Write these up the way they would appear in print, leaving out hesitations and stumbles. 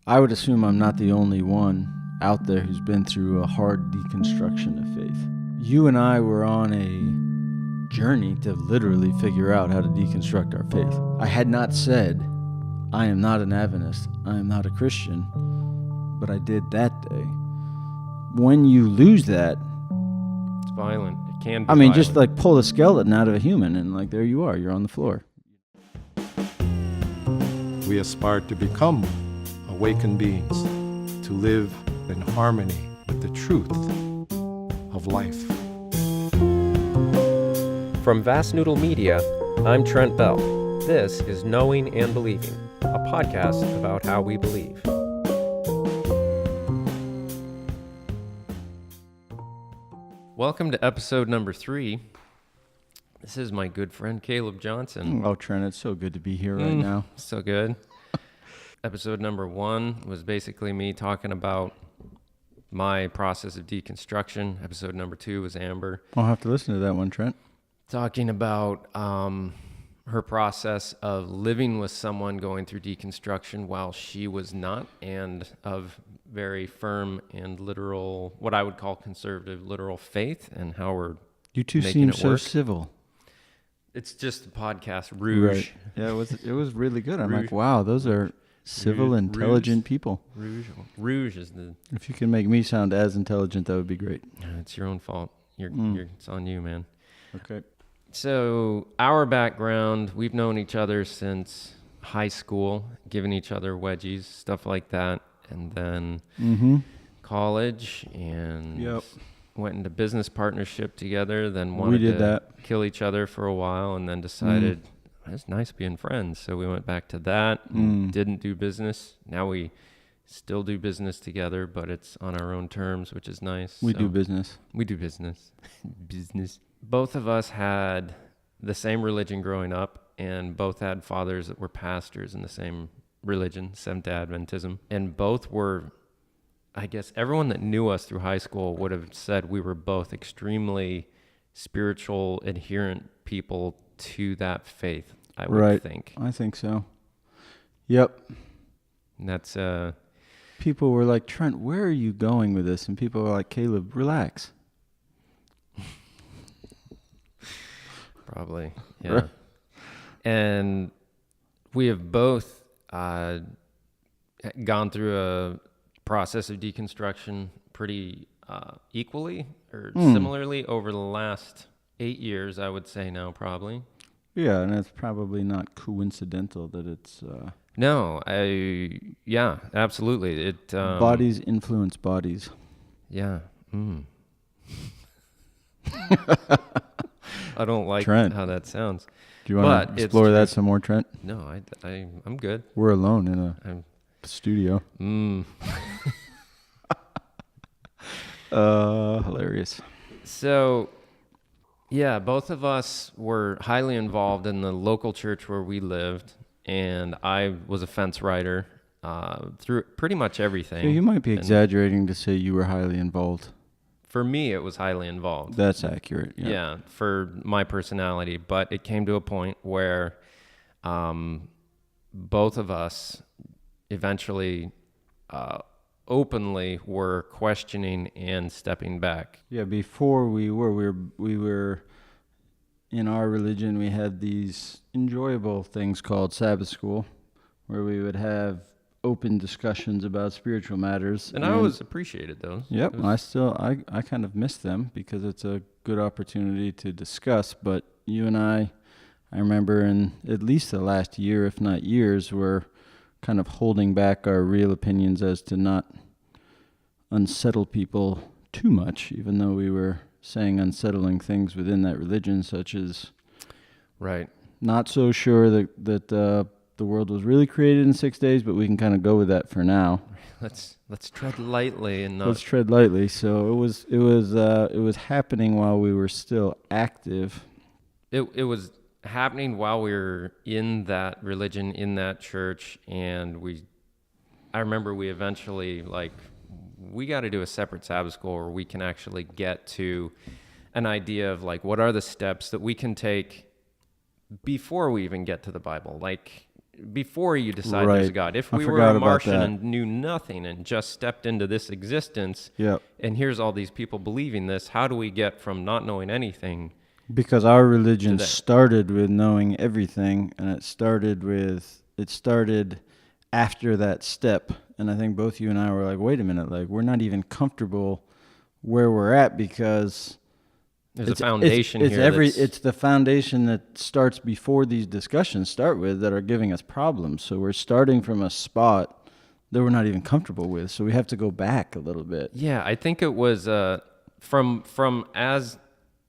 I would assume I'm not the only one out there who's been through a hard deconstruction of faith. You and I were on a journey to literally figure out how to deconstruct our faith. I had not said, I am not an Adventist, I am not a Christian, but I did that day. When you lose that, it's violent. It can be violent. Just like pull a skeleton out of a human and like there you are, you're on the floor. We aspire to become awakened beings, to live in harmony with the truth of life. From Vast Noodle Media, I'm Trent Bell. This is Knowing and Believing, a podcast about how we believe. Welcome to episode number 3. This is my good friend Caleb Johnson. Oh, Trent, it's so good to be here right now. So good. Episode number 1 was basically me talking about my process of deconstruction. Episode number 2 was Amber. I'll have to listen to that one, Trent. Talking about her process of living with someone going through deconstruction while she was not, and of very firm and literal, what I would call conservative literal faith, and how we're You two making seem it so work. Civil. It's just a podcast, Rouge. Right. Yeah, it was really good. I'm Rouge. like, wow, those are civil, Rouge. intelligent people. Rouge is the... If you can make me sound as intelligent, that would be great. It's your own fault. It's on you, man. Okay. So our background, we've known each other since high school, giving each other wedgies, stuff like that. And then college, and went into business partnership together, then wanted to kill each other for a while, and then decided it's nice being friends. So we went back to that, didn't do business. Now we still do business together, but it's on our own terms, which is nice. We do business. Business. Both of us had the same religion growing up, and both had fathers that were pastors in the same religion, Seventh-day Adventism. And both were, I guess, everyone that knew us through high school would have said we were both extremely spiritual, adherent people to that faith, I would think. I think so. Yep. And that's... People were like, Trent, where are you going with this? And people were like, Caleb, relax. Probably, yeah. Right. And we have both gone through a process of deconstruction pretty equally or similarly over the last 8 years, I would say now, probably. Yeah, and it's probably not coincidental that it's... No, yeah, absolutely. It bodies influence bodies. Yeah. I don't like Trent, how that sounds. Do you want to explore that some more, Trent? No, I'm good. We're alone in a studio. Hilarious. So, yeah, both of us were highly involved in the local church where we lived, and I was a fence rider through pretty much everything. Yeah, you might be exaggerating to say you were highly involved. For me, it was highly involved. That's accurate. Yeah, for my personality. But it came to a point where both of us eventually openly were questioning and stepping back. Yeah, before we were in our religion, we had these enjoyable things called Sabbath school, where we would have open discussions about spiritual matters. And I always appreciated those. Yep, I kind of miss them because it's a good opportunity to discuss, but you and I remember in at least the last year, if not years, were kind of holding back our real opinions as to not unsettle people too much, even though we were saying unsettling things within that religion, such as not so sure that the world was really created in 6 days, but we can kind of go with that for now. Let's tread lightly and not. Let's tread lightly. So it was happening while we were still active. It was happening while we were in that religion, in that church, and I remember we eventually we got to do a separate Sabbath school where we can actually get to an idea of what are the steps that we can take before we even get to the Bible, before you decide Right. there's a God. If I we were forgot a about Martian that. and knew nothing and just stepped into this existence, Yep. and here's all these people believing this, how do we get from not knowing anything? Because our religion that. started with knowing everything, and it started after that step. And I think both you and I were like, wait a minute, like we're not even comfortable where we're at because There's a foundation it's here. it's the foundation that starts before these discussions start with that are giving us problems. So we're starting from a spot that we're not even comfortable with. So we have to go back a little bit. Yeah, I think it was from as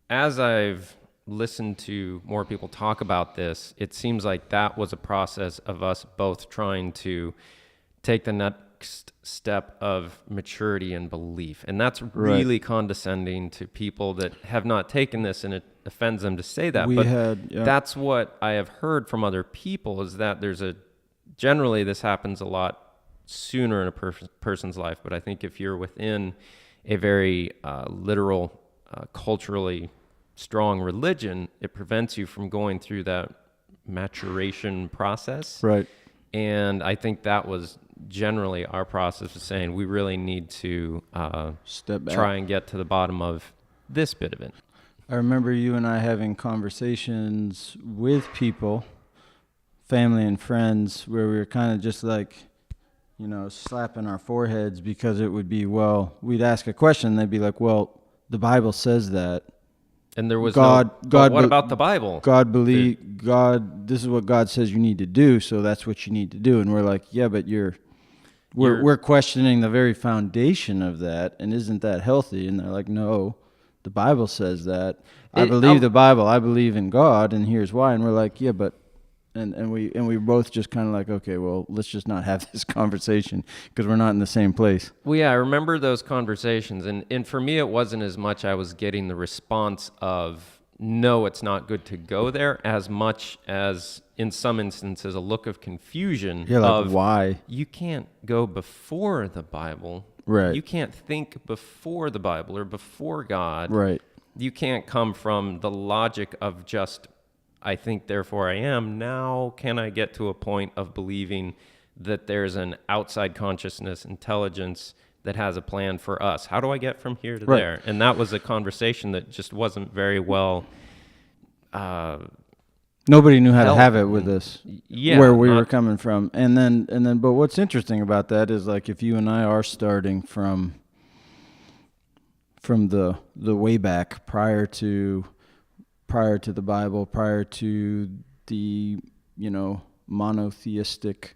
I've listened to more people talk about this, it seems like that was a process of us both trying to take the next step of maturity and belief. And that's really condescending to people that have not taken this, and it offends them to say that. That's what I have heard from other people, is that generally this happens a lot sooner in a person's life. But I think if you're within a very literal, culturally strong religion, it prevents you from going through that maturation process. Right. And I think that was generally our process of saying we really need to Step back. try and get to the bottom of this bit of it. I remember you and I having conversations with people, family and friends, where we were kind of just like, slapping our foreheads because it would be, we'd ask a question, they'd be like, well, the Bible says that. And there was God. What about the Bible? God. This is what God says you need to do, so that's what you need to do. And we're like, yeah, but we're questioning the very foundation of that, and isn't that healthy? And they're like, no, the Bible says that. I believe the Bible. I believe in God, and here's why. And we're like, yeah, but. And we both just kind of like, okay, well, let's just not have this conversation because we're not in the same place. Well, yeah, I remember those conversations. And for me, it wasn't as much I was getting the response of, no, it's not good to go there, as much as, in some instances, a look of confusion of, why? You can't go before the Bible. Right. You can't think before the Bible or before God. Right. You can't come from the logic of just, I think, therefore I am. Now, can I get to a point of believing that there's an outside consciousness, intelligence that has a plan for us? How do I get from here to there? And that was a conversation that just wasn't very well. Nobody knew how to have it with us. Yeah, where we were coming from, and then. But what's interesting about that is, like, if you and I are starting from the way back prior to the Bible, prior to the, monotheistic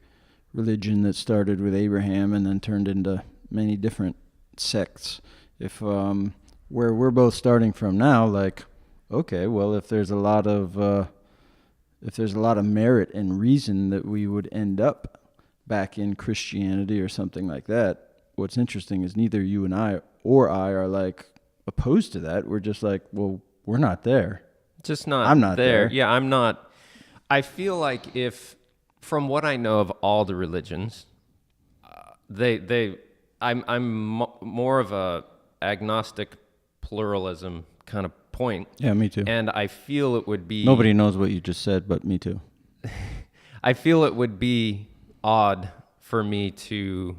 religion that started with Abraham and then turned into many different sects. If where we're both starting from now, like, okay, well, if there's a lot of merit and reason that we would end up back in Christianity or something like that, what's interesting is neither you and I are like opposed to that. We're just like, well, we're not there. Just not. I'm not there. Yeah, I'm not. I feel like from what I know of all the religions, I'm more of a agnostic pluralism kind of point. Yeah, me too. And I feel it would be... Nobody knows what you just said, but me too. I feel it would be odd for me to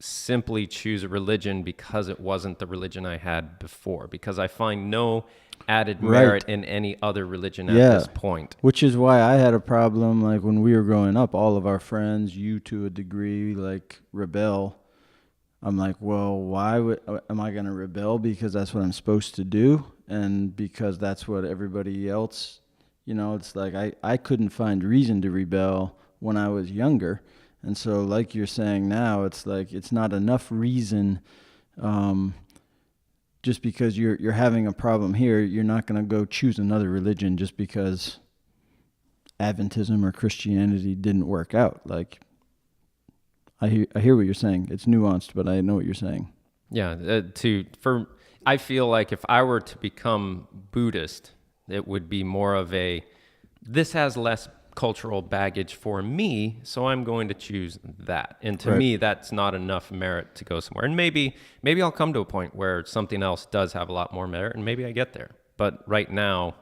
simply choose a religion because it wasn't the religion I had before, because I find no added merit in any other religion at this point. Which is why I had a problem, like, when we were growing up, all of our friends, you to a degree, like, rebel. I'm like, well, am I going to rebel because that's what I'm supposed to do? And because that's what everybody else, it's like I couldn't find reason to rebel when I was younger. And so, like you're saying now, it's like it's not enough reason. Just because you're having a problem here, you're not going to go choose another religion just because Adventism or Christianity didn't work out. Like, I hear what you're saying. It's nuanced, but I know what you're saying. Yeah, I feel like if I were to become Buddhist, it would be more of this has less cultural baggage for me, so I'm going to choose that. And to me, that's not enough merit to go somewhere. And maybe I'll come to a point where something else does have a lot more merit, and maybe I get there. But right now,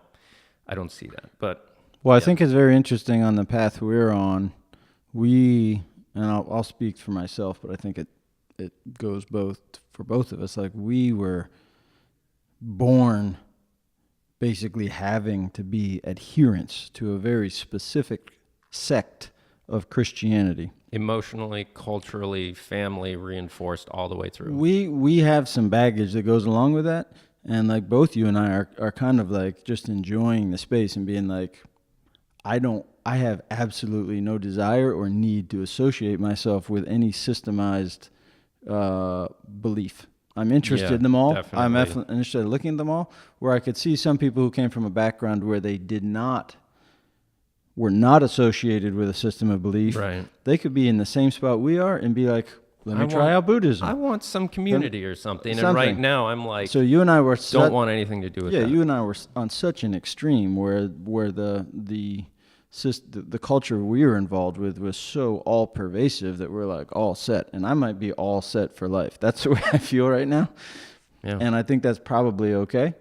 I don't see that. But I think it's very interesting on the path we're on. and I'll speak for myself, but I think it goes both for both of us. Like, we were born basically having to be adherents to a very specific sect of Christianity. Emotionally, culturally, family reinforced all the way through. We have some baggage that goes along with that, and like both you and I are kind of like just enjoying the space and being like, I have absolutely no desire or need to associate myself with any systemized belief. I'm interested in them all. Definitely. I'm interested in looking at them all, where I could see some people who came from a background where they were not associated with a system of belief. Right. They could be in the same spot we are and be like, let me try out Buddhism. I want some community or something. And something. right now I'm like, so you and I were don't want anything to do with that. Yeah, you and I were on such an extreme where the culture we were involved with was so all pervasive that we're like all set. And I might be all set for life. That's the way I feel right now. Yeah. And I think that's probably okay.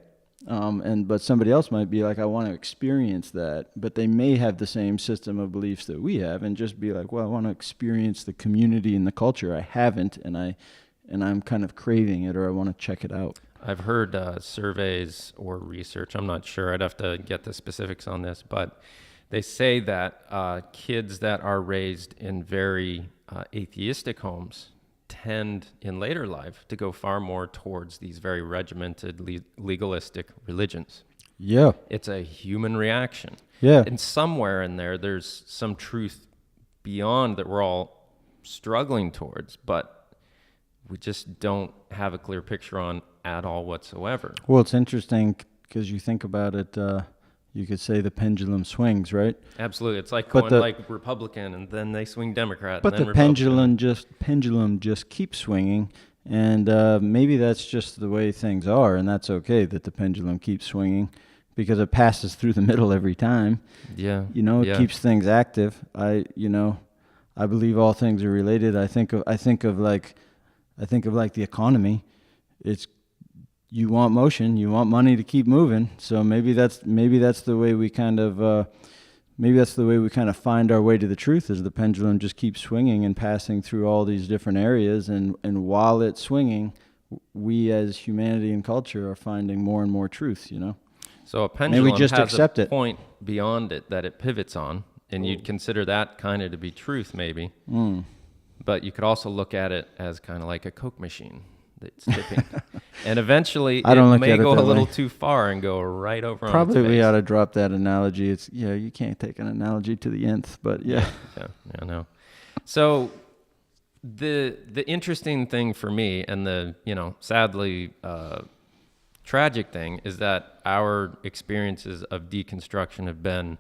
But somebody else might be like, I want to experience that, but they may have the same system of beliefs that we have, and just be like, well, I want to experience the community and the culture. I haven't, and I'm kind of craving it, or I want to check it out. I've heard surveys or research. I'm not sure. I'd have to get the specifics on this, but they say that kids that are raised in very atheistic homes tend in later life to go far more towards these very regimented, legalistic religions. Yeah. It's a human reaction. Yeah. And somewhere in there, there's some truth beyond that we're all struggling towards, but we just don't have a clear picture on at all whatsoever. Well, it's interesting because you think about it, you could say the pendulum swings, right? Absolutely. It's like But going like Republican and then they swing Democrat. But and then the Republican. pendulum just keeps swinging, and maybe that's just the way things are, and that's okay that the pendulum keeps swinging because it passes through the middle every time. Yeah. It keeps things active. I believe all things are related. I think of like the economy. You want motion, you want money to keep moving. So maybe that's the way we kind of find our way to the truth, is the pendulum just keeps swinging and passing through all these different areas, and while it's swinging, we as humanity and culture are finding more and more truth, So a pendulum just has accept a it. point beyond it that it pivots on, and you'd consider that kind of to be truth maybe. But you could also look at it as kind of like a Coke machine that's tipping. And eventually it may go a little too far and go right over Probably on its face. we ought to drop that analogy. It's you can't take an analogy to the nth, but yeah. Yeah, no. So the interesting thing for me, and the sadly tragic thing, is that our experiences of deconstruction have been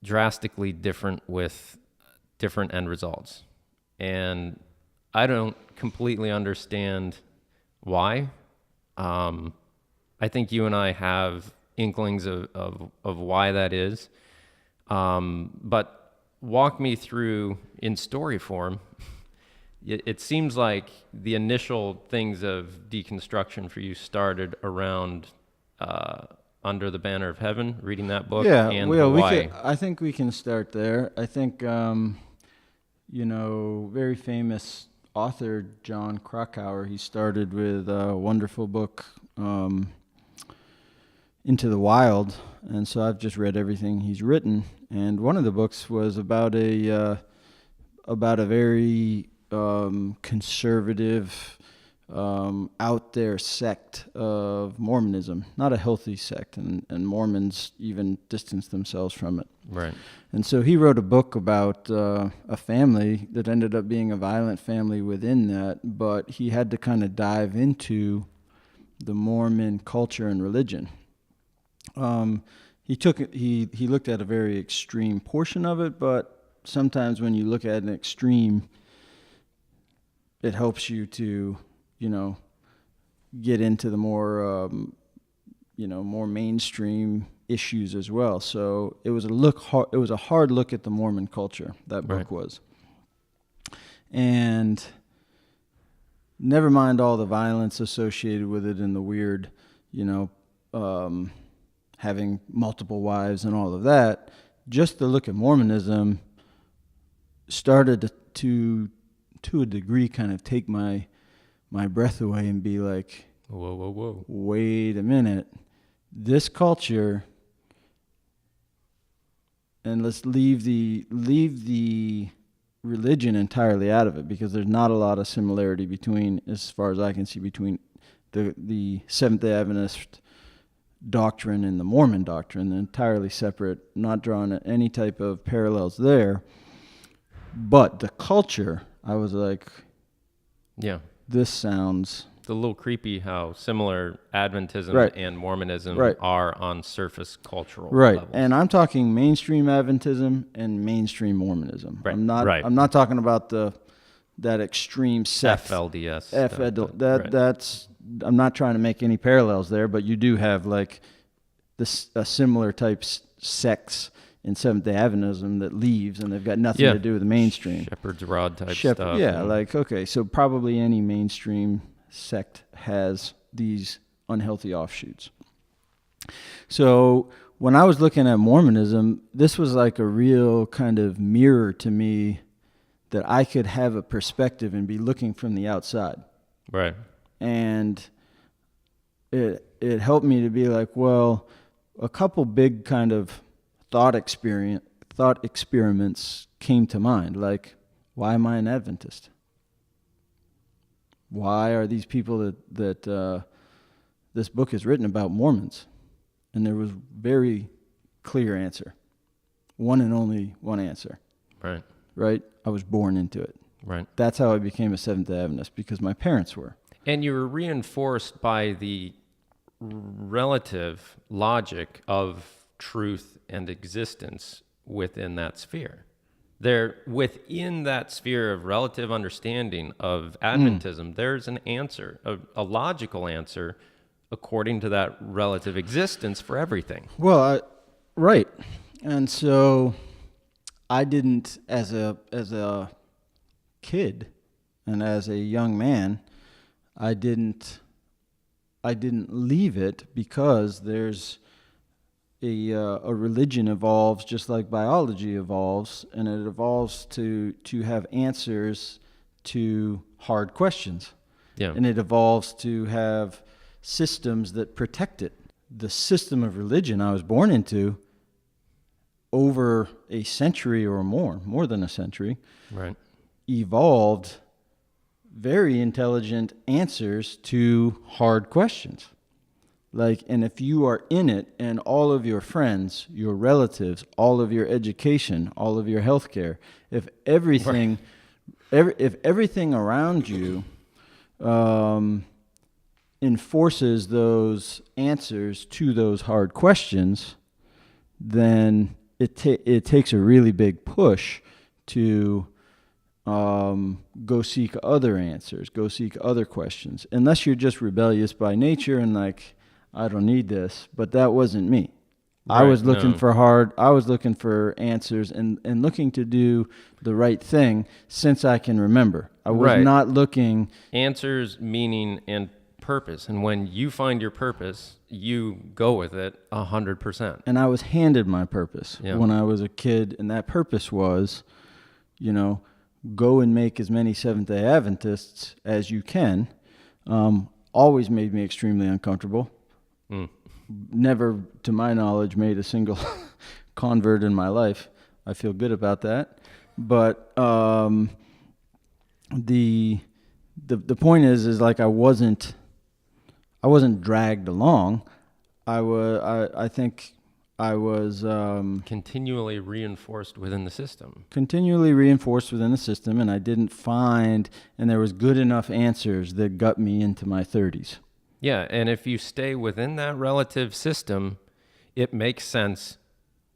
drastically different with different end results. And I don't completely understand why. I think you and I have inklings of why that is. But walk me through in story form. It seems like the initial things of deconstruction for you started around Under the Banner of Heaven, reading that book, and Hawaii. I think we can start there. I think, very famous author John Krakauer, he started with a wonderful book, Into the Wild, and so I've just read everything he's written. And one of the books was about a very conservative, out there sect of Mormonism, not a healthy sect, and Mormons even distance themselves from it. Right. And so he wrote a book about a family that ended up being a violent family within that, but he had to kind of dive into the Mormon culture and religion. He looked at a very extreme portion of it, but sometimes when you look at an extreme, it helps you to, get into the more, more mainstream issues as well. So it was a hard look at the Mormon culture, that book was. And never mind all the violence associated with it and the weird, having multiple wives and all of that. Just the look at Mormonism started to a degree kind of take my breath away and be like, Whoa, whoa, whoa. wait a minute, this culture, and let's leave the religion entirely out of it, because there's not a lot of similarity between, as far as I can see, between the Seventh-day Adventist doctrine and the Mormon doctrine. They're entirely separate, not drawing any type of parallels there. But the culture, I was like, Yeah. this sounds... It's a little creepy how similar Adventism Right. and Mormonism Right. are on surface cultural Right, levels. and I'm talking mainstream Adventism and mainstream Mormonism. Right, I'm not. right. I'm not talking about that extreme sect. FLDS. That's. I'm not trying to make any parallels there, but you do have like this a similar type sects in Seventh-day Adventism that leaves, and they've got nothing Yeah. to do with the mainstream. Shepherd's Rod type stuff. Yeah, and- like, okay, so probably any mainstream sect has these unhealthy offshoots. So when I was looking at Mormonism, this was like a real kind of mirror to me, that I could have a perspective and be looking from the outside. Right. And it helped me to be like, well, a couple big kind of thought experiments came to mind, like, why am I an Adventist? Why are these people that this book is written about Mormons? And there was very clear answer. One and only one answer. Right. Right? I was born into it. Right. That's how I became a Seventh-day Adventist, because my parents were. And you were reinforced by the relative logic of truth and existence within that sphere. Within that sphere of relative understanding of Adventism, there's an answer, a logical answer, according to that relative existence for everything. Well, right. And so I didn't, as a kid and as a young man, I didn't leave it, because there's a religion evolves just like biology evolves, and it evolves to have answers to hard questions. Yeah. And it evolves to have systems that protect it. The system of religion I was born into, over a century or more than a century, Right. evolved very intelligent answers to hard questions. Like, and if you are in it, and all of your friends, your relatives, all of your education, all of your healthcare, if everything, if everything around you enforces those answers to those hard questions, then it takes a really big push to go seek other answers, go seek other questions. Unless you're just rebellious by nature and like, I don't need this. But that wasn't me. Right, I was looking no. I was looking for answers and looking to do the right thing since I can remember. I was Right. not looking... Answers, meaning, and purpose. And when you find your purpose, you go with it 100%. And I was handed my purpose Yeah. when I was a kid, and that purpose was, go and make as many Seventh-day Adventists as you can. Always made me extremely uncomfortable. Mm. Never, to my knowledge, made a single convert in my life. I feel good about that. But the point is like I wasn't dragged along. I think I was Continually reinforced within the system. continually reinforced within the system, and I didn't find, and there was good enough answers that got me into my 30s. Yeah, and if you stay within that relative system, it makes sense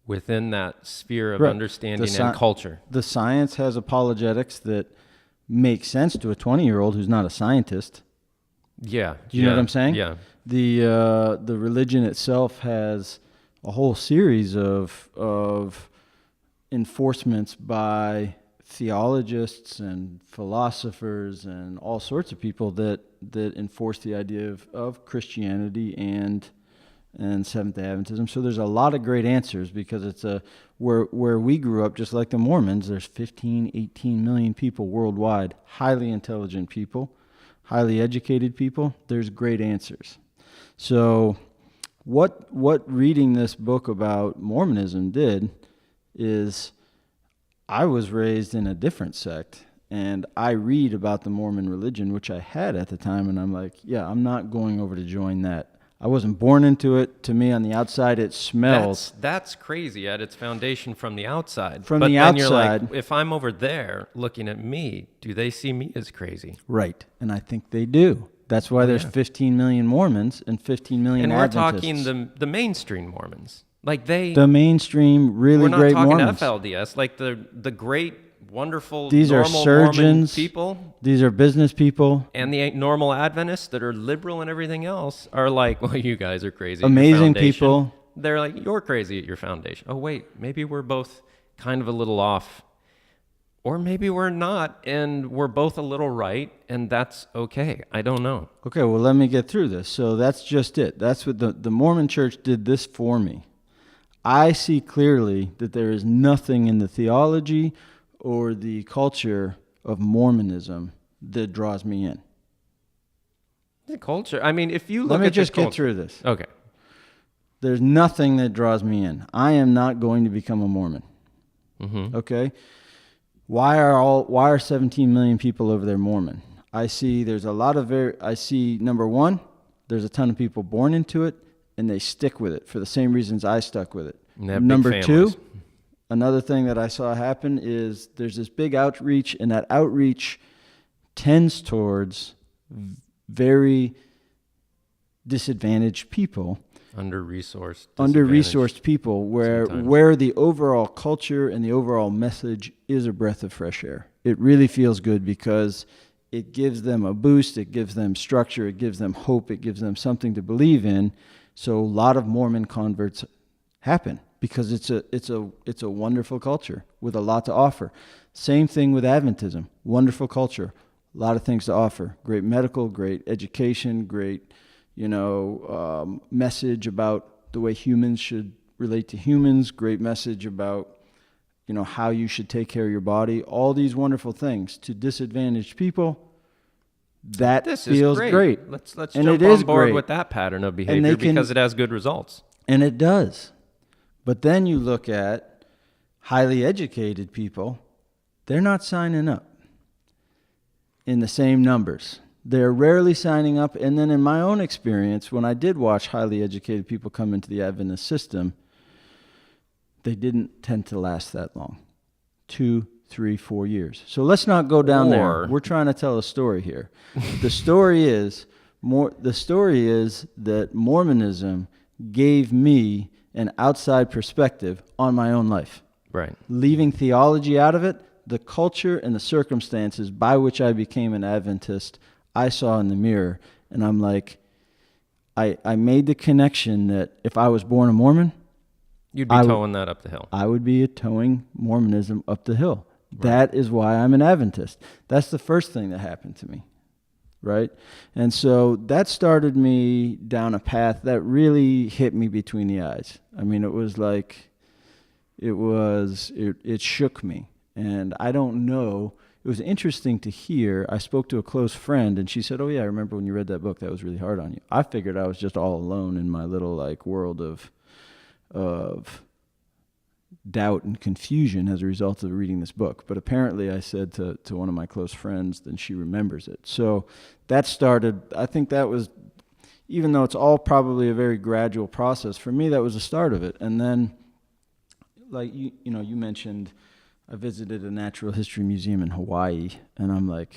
within that sphere of Right. understanding The and culture. The science has apologetics that make sense to a 20-year-old who's not a scientist. Yeah. Do you know what I'm saying? Yeah. The religion itself has a whole series of enforcements by theologists and philosophers and all sorts of people that enforce the idea of Christianity and and Seventh-day Adventism. So there's a lot of great answers because it's where we grew up, just like the Mormons, there's 15, 18 million people worldwide, highly intelligent people, highly educated people. There's great answers. So what reading this book about Mormonism did is I was raised in a different sect, and I read about the Mormon religion, which I had at the time, and I'm like, yeah, I'm not going over to join that. I wasn't born into it. To me, on the outside, it smells. That's crazy at its foundation from the outside. From but the then outside. You're like, if I'm over there looking at me, do they see me as crazy? Right, and I think they do. That's why there's 15 million Mormons and 15 million And we're Adventists. talking the mainstream Mormons. Like the mainstream, really we're not great talking Mormons. FLDS, like the great, wonderful, These are normal surgeons. Mormon people. These are business people. And the normal Adventists that are liberal and everything else are like, well, you guys are crazy. at your Amazing foundation. people. They're like, you're crazy at your foundation. Oh, wait, maybe we're both kind of a little off. Or maybe we're not, and we're both a little right, and that's okay. I don't know. Okay, well, let me get through this. So that's just it. That's what the Mormon Church did this for me. I see clearly that there is nothing in the theology or the culture of Mormonism that draws me in. The culture. I mean, if you look Let me at just the get through this. Okay. There's nothing that draws me in. I am not going to become a Mormon. Mm-hmm. Okay? Why are 17 million people over there Mormon? I see there's a lot of number one, there's a ton of people born into it and they stick with it for the same reasons I stuck with it. And they have big Number families. two, another thing that I saw happen is there's this big outreach, and that outreach tends towards very disadvantaged people. Under-resourced people where the overall culture and the overall message is a breath of fresh air. It really feels good because it gives them a boost, it gives them structure, it gives them hope, it gives them something to believe in. So a lot of Mormon converts happen because it's a wonderful culture with a lot to offer. Same thing with Adventism. Wonderful culture, a lot of things to offer. Great medical, great education, great message about the way humans should relate to humans, great message about, how you should take care of your body, all these wonderful things to disadvantaged people. This feels great. Let's and jump it is on board great. with that pattern of behavior because it has good results. And it does. But then you look at highly educated people, they're not signing up in the same numbers. They're rarely signing up. And then in my own experience, when I did watch highly educated people come into the Adventist system, they didn't tend to last that long. 2, 3, 4 years. So let's not go down there. We're trying to tell a story here. The story is that Mormonism gave me an outside perspective on my own life. Right. Leaving theology out of it, the culture and the circumstances by which I became an Adventist, I saw in the mirror, and I'm like, I made the connection that if I was born a Mormon, you'd be towing that up the hill. I would be towing Mormonism up the hill. Right. That is why I'm an Adventist. That's the first thing that happened to me, right? And so that started me down a path that really hit me between the eyes. I mean, it was like, it shook me. And I don't know, it was interesting to hear. I spoke to a close friend, and she said, oh, yeah, I remember when you read that book, that was really hard on you. I figured I was just all alone in my little world of doubt and confusion as a result of reading this book. But apparently I said to one of my close friends, then she remembers it. So that started, I think that was, even though it's all probably a very gradual process, for me that was the start of it. And then, like you mentioned, I visited a natural history museum in Hawaii, and I'm like,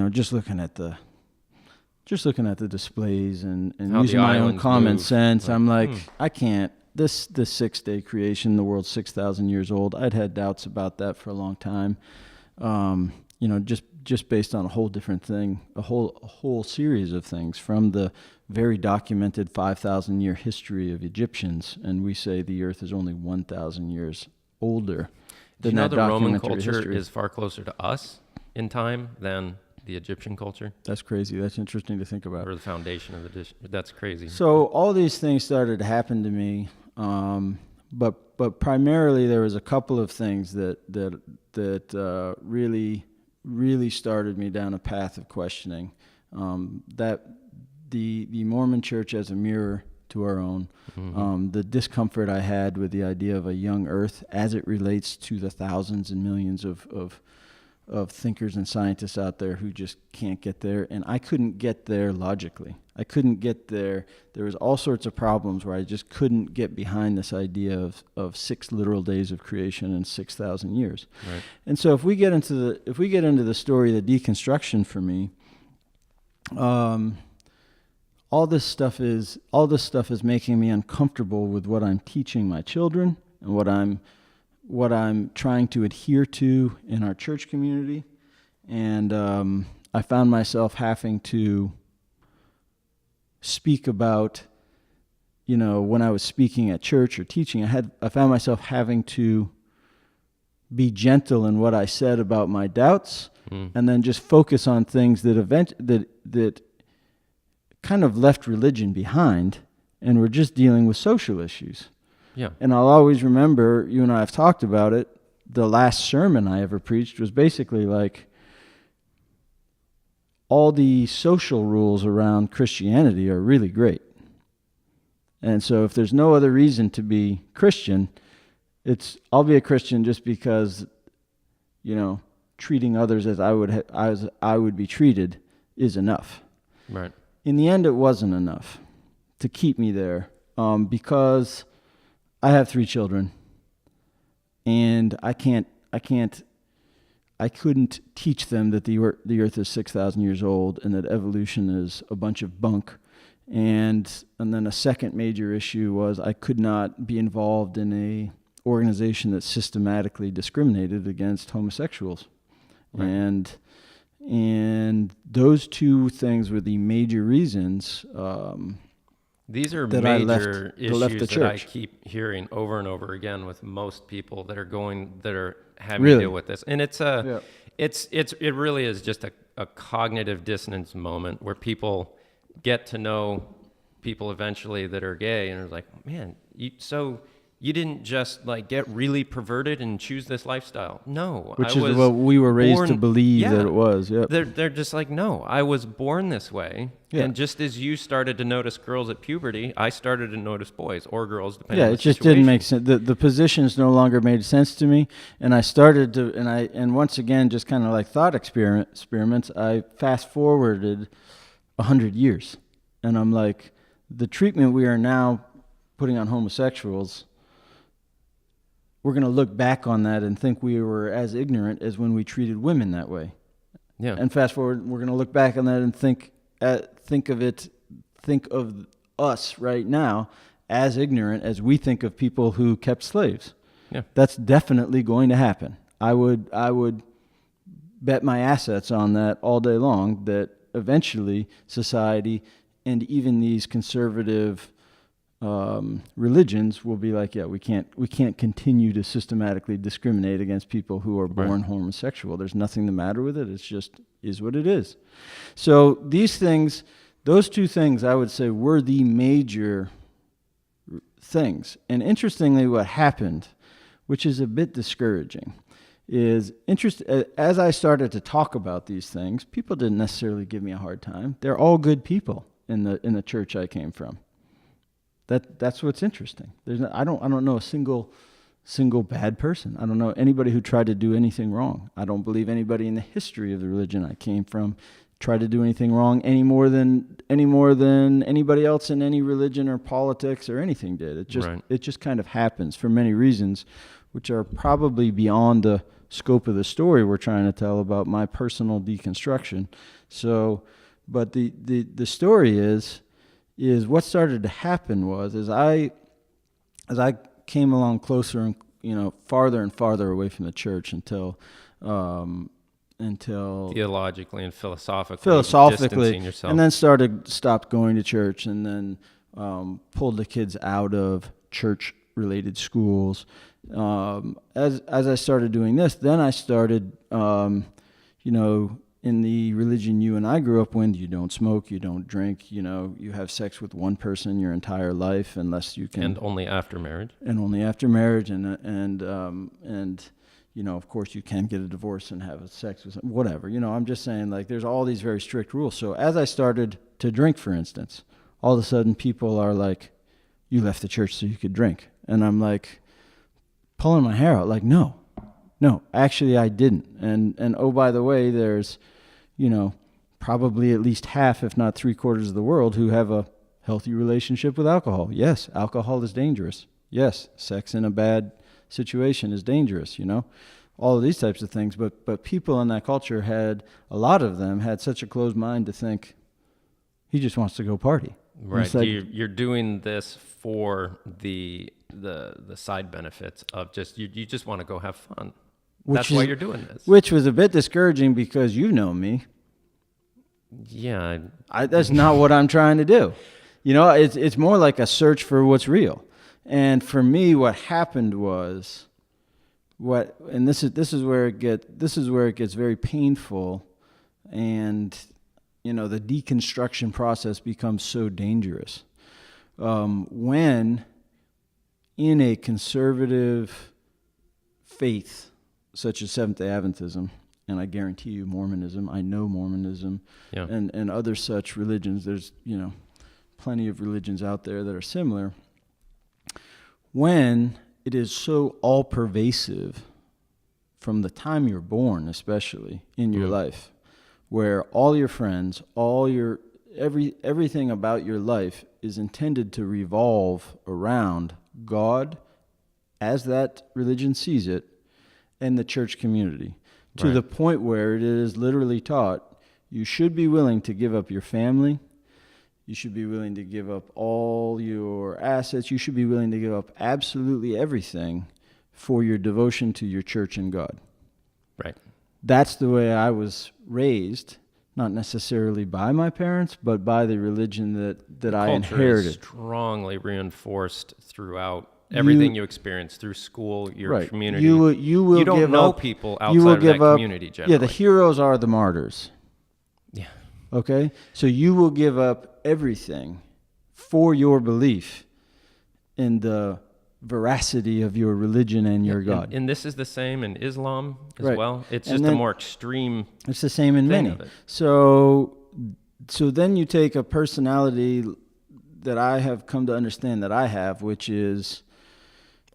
just looking at the displays and using my own common sense, I'm like, I can't. This 6-day creation, the world's 6,000 years old. I'd had doubts about that for a long time. Just based on a whole different thing, a whole series of things from the very documented 5,000 year history of Egyptians, and we say the Earth is only 1,000 years older. Do you know the Roman culture is far closer to us in time than the Egyptian culture, That's crazy. That's interesting to think about. or the foundation of the dish. That's crazy. So all these things started to happen to me, but primarily there was a couple of things that really started me down a path of questioning. That the Mormon Church as a mirror to our own, the discomfort I had with the idea of a young Earth as it relates to the thousands and millions of thinkers and scientists out there who just can't get there, and I couldn't get there logically. I couldn't get there. There was all sorts of problems where I just couldn't get behind this idea of 6 literal days of creation in 6,000 years. Right. And so if we get into the story of the deconstruction for me, all this stuff is making me uncomfortable with what I'm teaching my children and what I'm trying to adhere to in our church community. And I found myself having to speak about, when I was speaking at church or teaching, I found myself having to be gentle in what I said about my doubts, and then just focus on things that kind of left religion behind and were just dealing with social issues. Yeah. And I'll always remember, you and I have talked about it, the last sermon I ever preached was basically like, all the social rules around Christianity are really great. And so if there's no other reason to be Christian, I'll be a Christian just because, treating others as I would be treated is enough. Right. In the end, it wasn't enough to keep me there, because I have 3 children, and I couldn't teach them that the Earth is 6,000 years old and that evolution is a bunch of bunk. And then a second major issue was I could not be involved in a organization that systematically discriminated against homosexuals. Right. And those 2 things were the major reasons. These are that major left the issues that church. I keep hearing over and over again with most people that are having Really? to deal with this. And it really is just a cognitive dissonance moment where people get to know people eventually that are gay and are like, man, you didn't just like get really perverted and choose this lifestyle. No, Which I is was what we were raised to born- believe Yeah. that it was. Yep. They're just like, no, I was born this way. Yeah. And just as you started to notice girls at puberty, I started to notice boys or girls, depending Yeah, on it the just situation. didn't make sense. The positions no longer made sense to me, and I started to, and once again, just kind of like thought experiments, I fast forwarded 100 years, and I'm like, the treatment we are now putting on homosexuals, we're going to look back on that and think we were as ignorant as when we treated women that way. Yeah. And fast forward, we're going to look back on that and think of us right now as ignorant as we think of people who kept slaves. Yeah. That's definitely going to happen. I would bet my assets on that all day long, that eventually society and even these conservative religions will be like, yeah, we can't continue to systematically discriminate against people who are born homosexual. There's nothing the matter with it. It's just is what it is. So those 2 things, I would say, were the major things. And interestingly, what happened, which is a bit discouraging, is as I started to talk about these things, people didn't necessarily give me a hard time. They're all good people in the church I came from. That's what's interesting. I don't know a single bad person. I don't know anybody who tried to do anything wrong. I don't believe anybody in the history of the religion I came from tried to do anything wrong any more than anybody else in any religion or politics or anything did. It just kind of happens for many reasons, which are probably beyond the scope of the story we're trying to tell about my personal deconstruction. So, but the story is what started to happen was as I came along closer and farther and farther away from the church until Theologically and philosophically distancing yourself. and then stopped going to church, and then pulled the kids out of church related schools. As I started doing this, then I started in the religion you and I grew up in, you don't smoke, you don't drink, you have sex with one person your entire life unless you can. And only after marriage. And only after marriage, and of course you can get a divorce and have sex with whatever. I'm just saying, like, there's all these very strict rules. So as I started to drink, for instance, all of a sudden people are like, "You left the church so you could drink," and I'm like, pulling my hair out, like, no, actually I didn't. And oh, by the way, there's, probably at least half, if not 3/4 of the world who have a healthy relationship with alcohol. Yes, alcohol is dangerous. Yes, sex in a bad situation is dangerous, all of these types of things. But people in that culture a lot of them had such a closed mind to think, he just wants to go party. Right. Like, You're doing this for the side benefits of just, you just want to go have fun. That's why you're doing this. Which was a bit discouraging because you know me. Yeah. That's not what I'm trying to do. It's more like a search for what's real. And for me, what happened was, this is where it gets very painful, and the deconstruction process becomes so dangerous. When in a conservative faith such as Seventh-day Adventism, and I guarantee you Mormonism, I know Mormonism, Yeah. and other such religions, there's plenty of religions out there that are similar. When it is so all-pervasive from the time you're born, especially in your life, where all your friends, everything about your life is intended to revolve around God as that religion sees it, and the church community, to the point where it is literally taught, you should be willing to give up your family, you should be willing to give up all your assets, you should be willing to give up absolutely everything for your devotion to your church and God. Right. That's the way I was raised, not necessarily by my parents, but by the religion that I inherited. Is strongly reinforced throughout everything you experience through school, your community. You don't know people outside of that community generally. Yeah, the heroes are the martyrs. Yeah. Okay? So you will give up everything for your belief in the veracity of your religion and your God. And this is the same in Islam as well. It's And just then, a more extreme. It's the same in many. So then you take a personality that I have come to understand that I have, which is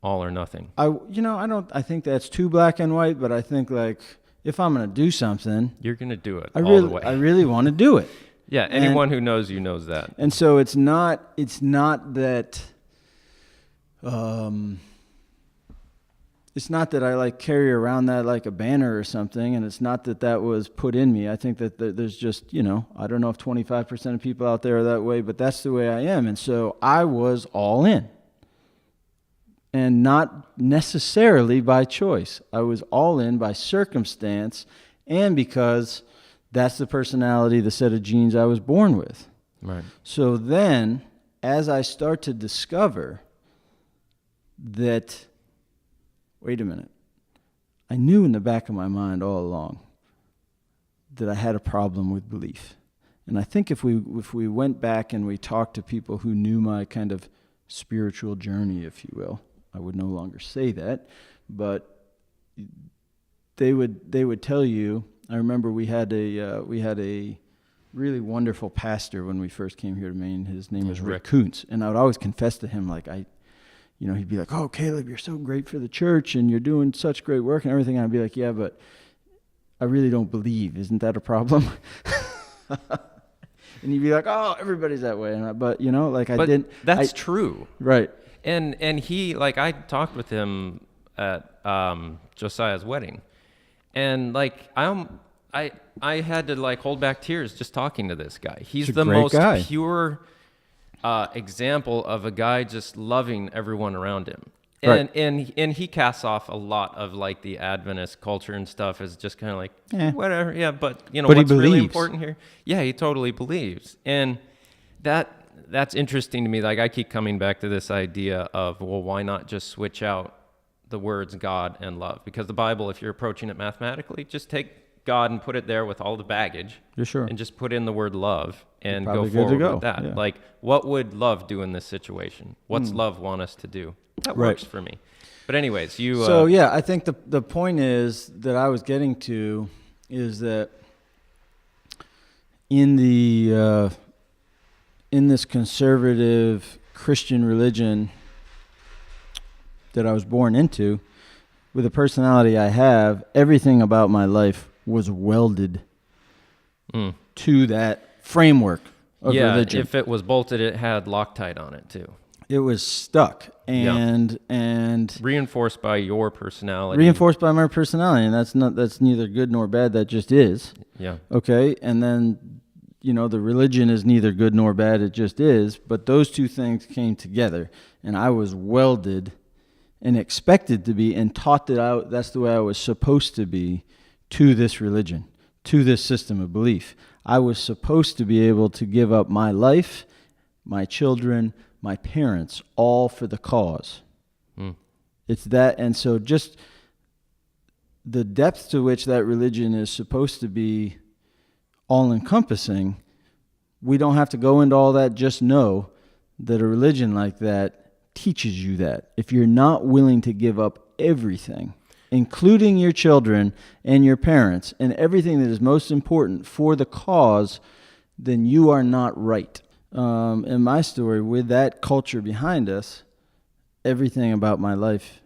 all or nothing. I think that's too black and white, but I think, like, if I'm going to do something, you're going to do it I the way. really want to do it. Yeah, anyone who knows you knows that. And so it's not that it's not that I like carry around that like a banner or something, and it's not that was put in me. I think that there's just, I don't know if 25% of people out there are that way, but that's the way I am. And so I was all in. And not necessarily by choice. I was all in by circumstance and because that's the personality, the set of genes I was born with. Right. So then, as I start to discover that, wait a minute, I knew in the back of my mind all along that I had a problem with belief. And I think if we went back and we talked to people who knew my kind of spiritual journey, if you will, I would no longer say that, but they would tell you. I remember we had a really wonderful pastor when we first came here to Maine. His name was Rick Kuntz, and I would always confess to him, like, he'd be like, "Oh, Caleb, you're so great for the church, and you're doing such great work and everything." And I'd be like, "Yeah, but I really don't believe. Isn't that a problem?" And he'd be like, "Oh, everybody's that way." And That's true. Right. And he, like, I talked with him at Josiah's wedding, and like I had to like hold back tears just talking to this guy. He's the most pure example of a guy just loving everyone around him. And he casts off a lot of like the Adventist culture and stuff as just kind of like whatever, yeah. But what's really important here? Yeah, he totally believes, and that's interesting to me. Like, I keep coming back to this idea of, well, why not just switch out the words God and love? Because the Bible, if you're approaching it mathematically, just take God and put it there with all the baggage. Yeah, sure. And just put in the word love and go probably good to forward go, with that. yeah. Like, what would love do in this situation? What's love want us to do? That Right. works for me. But anyways, you... So yeah, I think the point is that I was getting to is that in this conservative Christian religion that I was born into, with the personality I have, everything about my life was welded to that framework of religion. If it was bolted, it had Loctite on it too. It was stuck and Reinforced by your personality. reinforced by my personality, and that's neither good nor bad. That just is. Yeah. Okay, and then the religion is neither good nor bad. It just is. But those two things came together, and I was welded and expected to be, and taught that that's the way I was supposed to be to this religion, to this system of belief. I was supposed to be able to give up my life, my children, my parents, all for the cause. It's that, and so just the depth to which that religion is supposed to be all-encompassing, we don't have to go into all that. Just know that a religion like that teaches you that. If you're not willing to give up everything, including your children and your parents and everything that is most important for the cause, then you are not right. In my story, with that culture behind us, everything about my life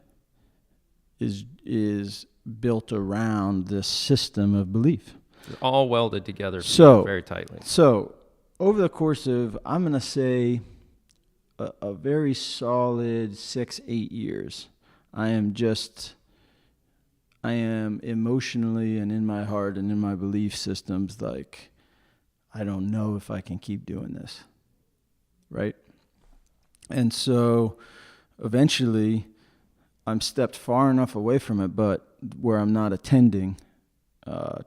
is built around this system of belief. They're all welded together very tightly. So over the course of, I'm going to say, a very solid 6-8 years, I am emotionally and in my heart and in my belief systems like, I don't know if I can keep doing this, right? And so eventually I'm stepped far enough away from it, but where I'm not attending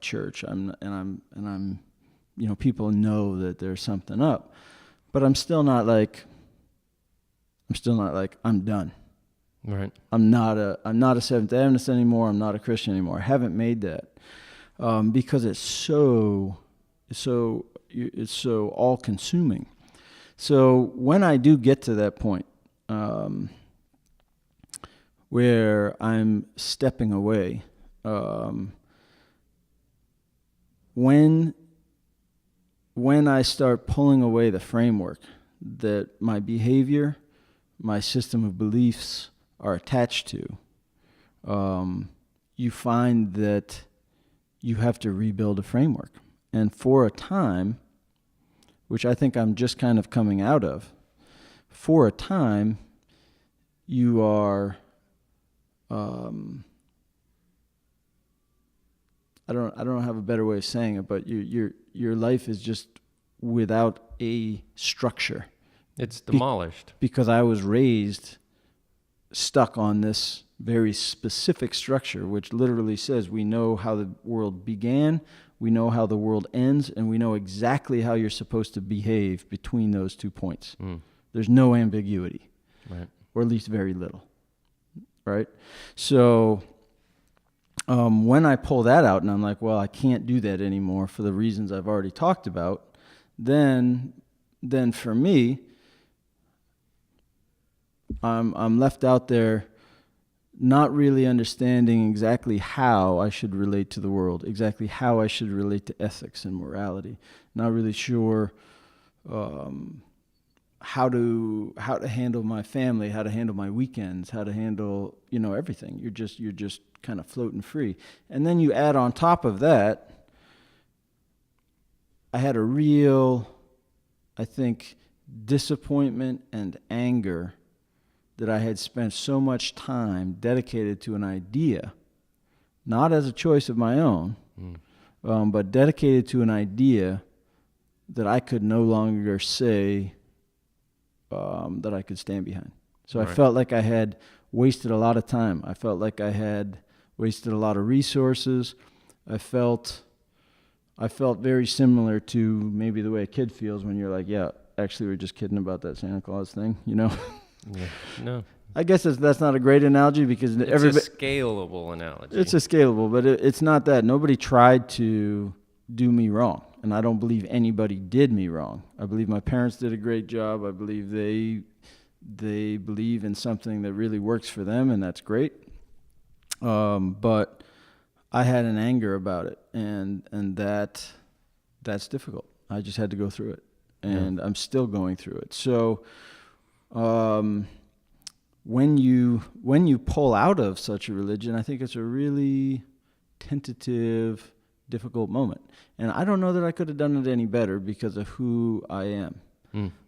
church, people know that there's something up, but I'm still not like I'm done. Right. I'm not a Seventh-day Adventist anymore. I'm not a Christian anymore. I haven't made that because it's so all-consuming. So when I do get to that point where I'm stepping away, when I start pulling away the framework that my behavior, my system of beliefs are attached to, you find that you have to rebuild a framework. And for a time, which I think I'm just kind of coming out of, for a time, you are, I don't have a better way of saying it, but your life is just without a structure. It's demolished. Because I was raised stuck on this very specific structure, which literally says we know how the world began, we know how the world ends, and we know exactly how you're supposed to behave between those 2 points. There's no ambiguity, right? Or at least very little, right? So when I pull that out and I'm like, well, I can't do that anymore for the reasons I've already talked about, then for me, I'm left out there not really understanding exactly how I should relate to the world, exactly how I should relate to ethics and morality. Not really sure how to handle my family, how to handle my weekends, how to handle everything. You're just kind of floating free. And then you add on top of that, I had a real, I think, disappointment and anger that I had spent so much time dedicated to an idea, not as a choice of my own, but dedicated to an idea that I could no longer say that I could stand behind. So right. I felt like I had wasted a lot of time. I felt like I had wasted a lot of resources. I felt very similar to maybe the way a kid feels when you're like, yeah, actually we're just kidding about that Santa Claus thing, Yeah. No. I guess that's not a great analogy because It's everybody. a scalable analogy. It's a scalable, but it's not that. Nobody tried to do me wrong, and I don't believe anybody did me wrong. I believe my parents did a great job. I believe they believe in something that really works for them, and that's great. But I had an anger about it, and that's difficult. I just had to go through it, and I'm still going through it. So, when you pull out of such a religion, I think it's a really tentative, difficult moment. And I don't know that I could have done it any better because of who I am.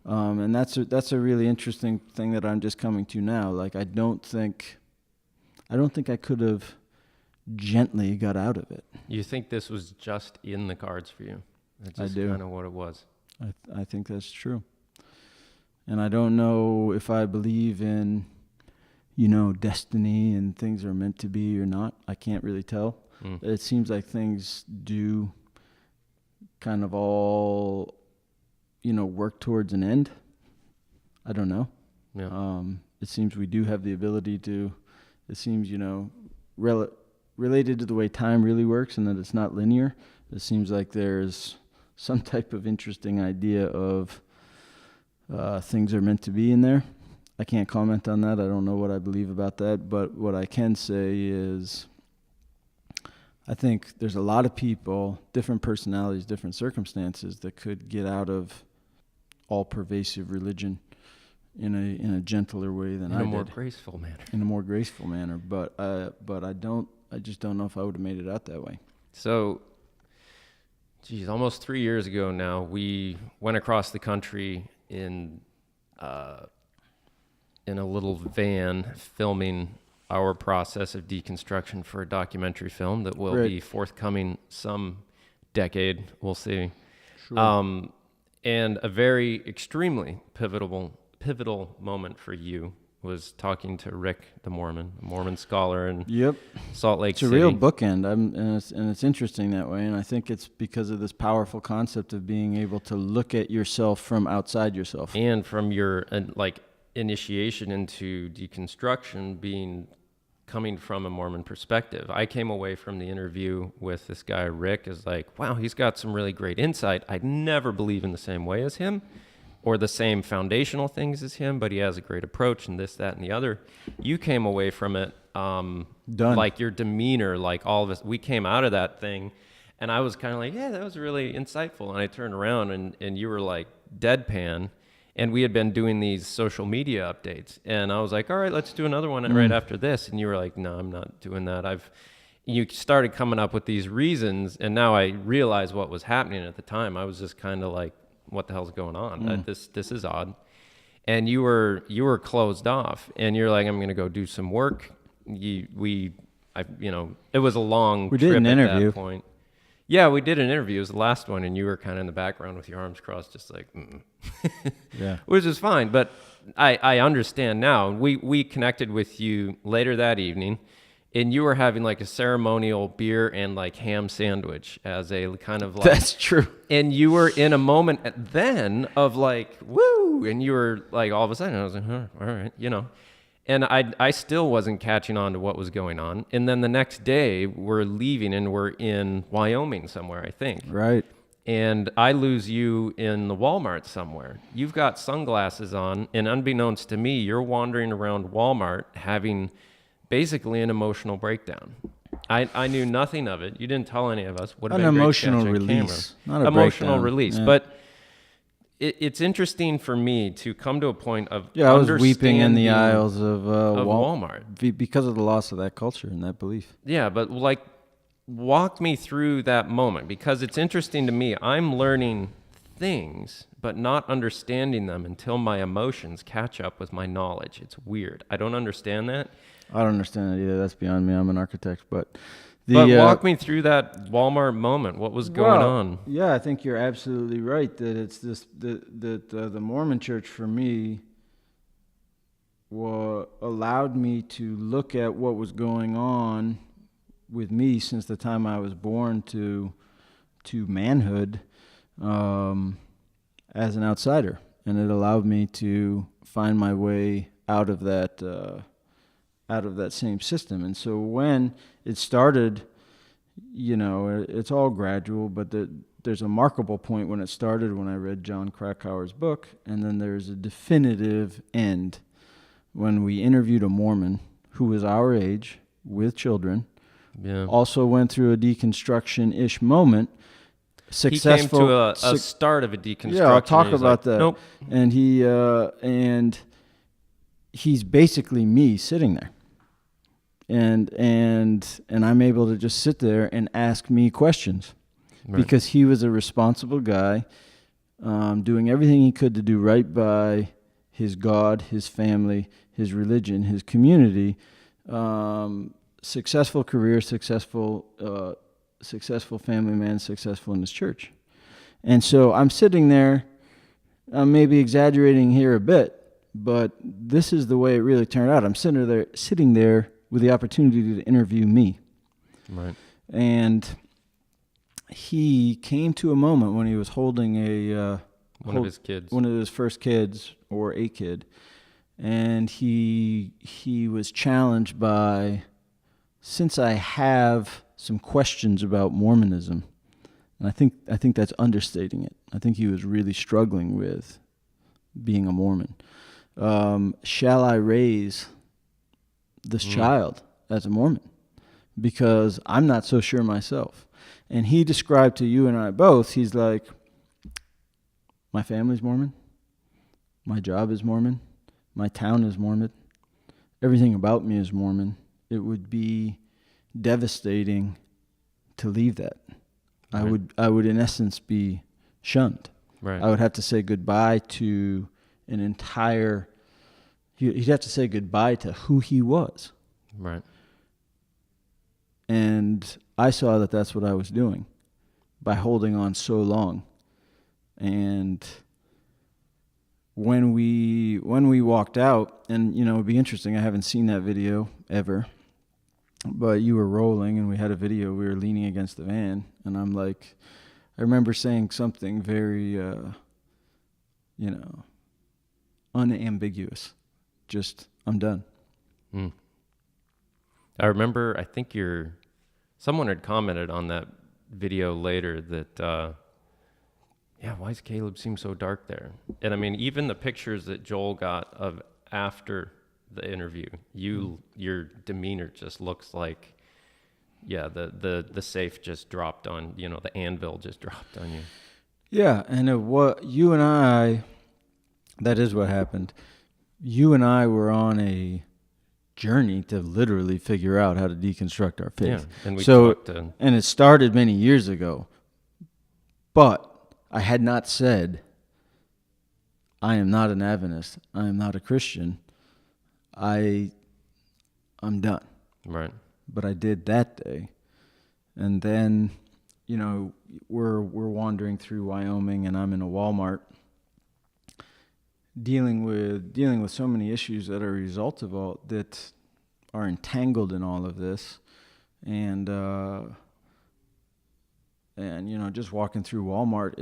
And that's a really interesting thing that I'm just coming to now. Like I don't think I could have gently got out of it. You think this was just in the cards for you? That's just I do. kind of what it was. I think that's true. And I don't know if I believe in, destiny and things are meant to be or not. I can't really tell. It seems like things do kind of all, work towards an end. I don't know. Yeah. It seems we do have the ability to, it seems, related to the way time really works and that it's not linear. It seems like there's some type of interesting idea of things are meant to be in there. I can't comment on that. I don't know what I believe about that. But what I can say is I think there's a lot of people, different personalities, different circumstances that could get out of all-pervasive religion in a gentler way than I did. In a more graceful manner. In a more graceful manner. But I just don't know if I would have made it out that way. So, almost 3 years ago now, we went across the country in a little van filming our process of deconstruction for a documentary film that will be forthcoming some decade. We'll see. Sure. And a very extremely pivotal moment for you was talking to Rick, the Mormon scholar in Salt Lake City. It's a real bookend, and it's interesting that way. And I think it's because of this powerful concept of being able to look at yourself from outside yourself, and from your initiation into deconstruction coming from a Mormon perspective. I came away from the interview with this guy Rick as like, wow, he's got some really great insight. I'd never believe in the same way as him, or the same foundational things as him, but he has a great approach and this, that, and the other. You came away from it, like your demeanor, like all of us, we came out of that thing, and I was kind of like, yeah, that was really insightful. And I turned around and you were like deadpan, and we had been doing these social media updates. And I was like, all right, let's do another one right after this. And you were like, no, I'm not doing that. You started coming up with these reasons, and now I realize what was happening at the time. I was just kind of like, what the hell's going on? This is odd. And you were closed off, and you're like, I'm going to go do some work. It was a long trip did an interview. At that point. Yeah, we did an interview. It was the last one, and you were kind of in the background with your arms crossed, just like, yeah, which is fine. But I understand now. We connected with you later that evening, and you were having like a ceremonial beer and like ham sandwich as a kind of like... That's true. And you were in a moment then of like, woo! And you were like, all of a sudden, I was like, all right, And I still wasn't catching on to what was going on. And then the next day, we're leaving and we're in Wyoming somewhere, I think. Right. And I lose you in the Walmart somewhere. You've got sunglasses on, and unbeknownst to me, you're wandering around Walmart having basically an emotional breakdown. I knew nothing of it. You didn't tell any of us. Would have An been great emotional catch on release. camera. Not a emotional breakdown. release. Yeah. But it's interesting for me to come to a point of I was weeping in the understanding aisles of Walmart because of the loss of that culture and that belief. Yeah, but like, walk me through that moment, because it's interesting to me. I'm learning things, but not understanding them until my emotions catch up with my knowledge. It's weird. I don't understand that. I don't understand that either. That's beyond me. I'm an architect, but walk me through that Walmart moment. What was going on? Yeah, I think you're absolutely right that it's this the Mormon Church for me allowed me to look at what was going on with me since the time I was born to manhood as an outsider, and it allowed me to find my way out of that same system. And so when it started, it's all gradual, but there's a markable point when it started when I read John Krakauer's book, and then there's a definitive end when we interviewed a Mormon who was our age with children, also went through a deconstruction-ish moment. Successful. He came to a start of a deconstruction. Yeah, I'll talk about that. Nope. And he's basically me sitting there. And I'm able to just sit there and ask me questions. Right. Because he was a responsible guy, doing everything he could to do right by his God, his family, his religion, his community. Successful career, successful family man, successful in his church. And so I'm sitting there, I'm maybe exaggerating here a bit, but this is the way it really turned out. I'm sitting there with the opportunity to interview me. Right. And he came to a moment when he was holding one of his kids, one of his first kids, or a kid, and he was challenged by, since I have some questions about Mormonism, and I think that's understating it. I think he was really struggling with being a Mormon. Shall I raise this child as a Mormon? Because I'm not so sure myself. And he described to you and I both, he's like, my family's Mormon, my job is Mormon, my town is Mormon, everything about me is Mormon. It would be devastating to leave that. Right. I would in essence be shunned. Right. I would have to say goodbye to an entire, he'd have to say goodbye to who he was. Right. And I saw that that's what I was doing by holding on so long. And when we walked out, and it'd be interesting, I haven't seen that video ever, but you were rolling and we had a video, we were leaning against the van, and I'm like, I remember saying something very unambiguous. Just, I'm done. I remember, I think someone had commented on that video later that, why does Caleb seem so dark there? And I mean, even the pictures that Joel got of after the interview, your demeanor just looks like, the safe just dropped on, the anvil just dropped on you. Yeah, and what you and I, that is what happened. You and I were on a journey to literally figure out how to deconstruct our faith. Yeah, and we talked to... And it started many years ago. But I had not said, I am not an Adventist, I am not a Christian, I'm done. Right. But I did that day. And then, we're wandering through Wyoming, and I'm in a Walmart dealing with so many issues that are a result of all that are entangled in all of this. And just walking through Walmart,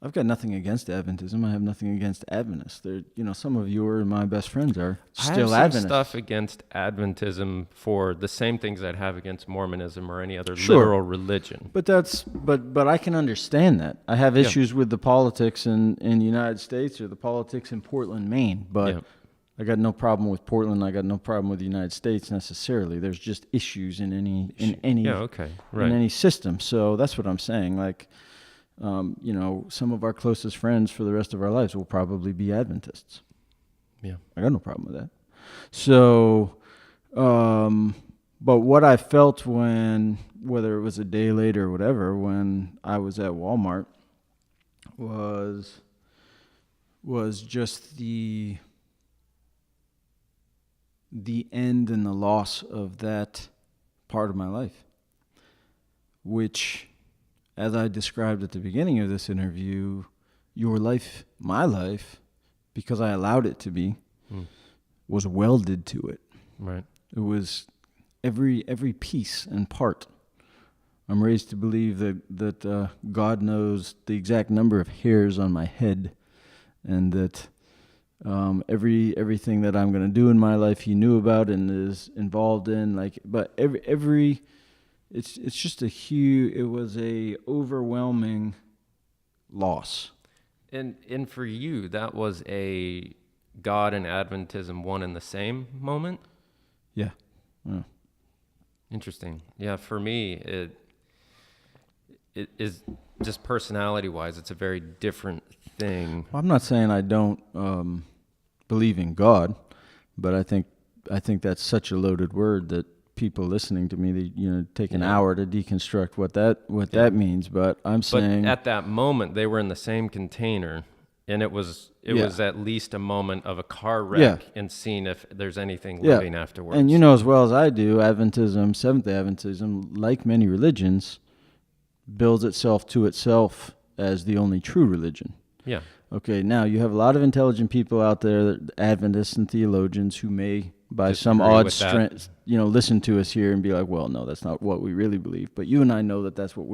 I've got nothing against Adventism. I have nothing against Adventists. Some of your my best friends are still Adventists. I have some stuff against Adventism for the same things I'd have against Mormonism or any other literal religion. But but I can understand that. I have issues with the politics in the United States or the politics in Portland, Maine. But I got no problem with Portland. I got no problem with the United States necessarily. There's just issues in any system. So that's what I'm saying. Like, some of our closest friends for the rest of our lives will probably be Adventists. Yeah, I got no problem with that. So, but what I felt whether it was a day later or whatever, when I was at Walmart, was just the end and the loss of that part of my life, which, as I described at the beginning of this interview, your life, my life, because I allowed it to be, was welded to it. Right. It was every piece and part. I'm raised to believe that God knows the exact number of hairs on my head, and that Everything that I'm going to do in my life, he knew about and is involved in. Like, but it's just it was a overwhelming loss. And for you, that was a God and Adventism one and the same moment? Yeah. Interesting. Yeah, for me, it is just personality-wise, it's a very different thing. Well, I'm not saying I don't believe in God, but I think that's such a loaded word that people listening to me, they, take an hour to deconstruct what that means. But I'm saying, but at that moment, they were in the same container, and it was at least a moment of a car wreck and seeing if there's anything living afterwards. And as well as I do, Adventism, Seventh-day Adventism, like many religions, builds itself to itself as the only true religion. Yeah. Okay, now you have a lot of intelligent people out there, Adventists and theologians, who may, by some Disagree odd with strength, listen to us here and be like, well, no, that's not what we really believe. But you and I know that that's what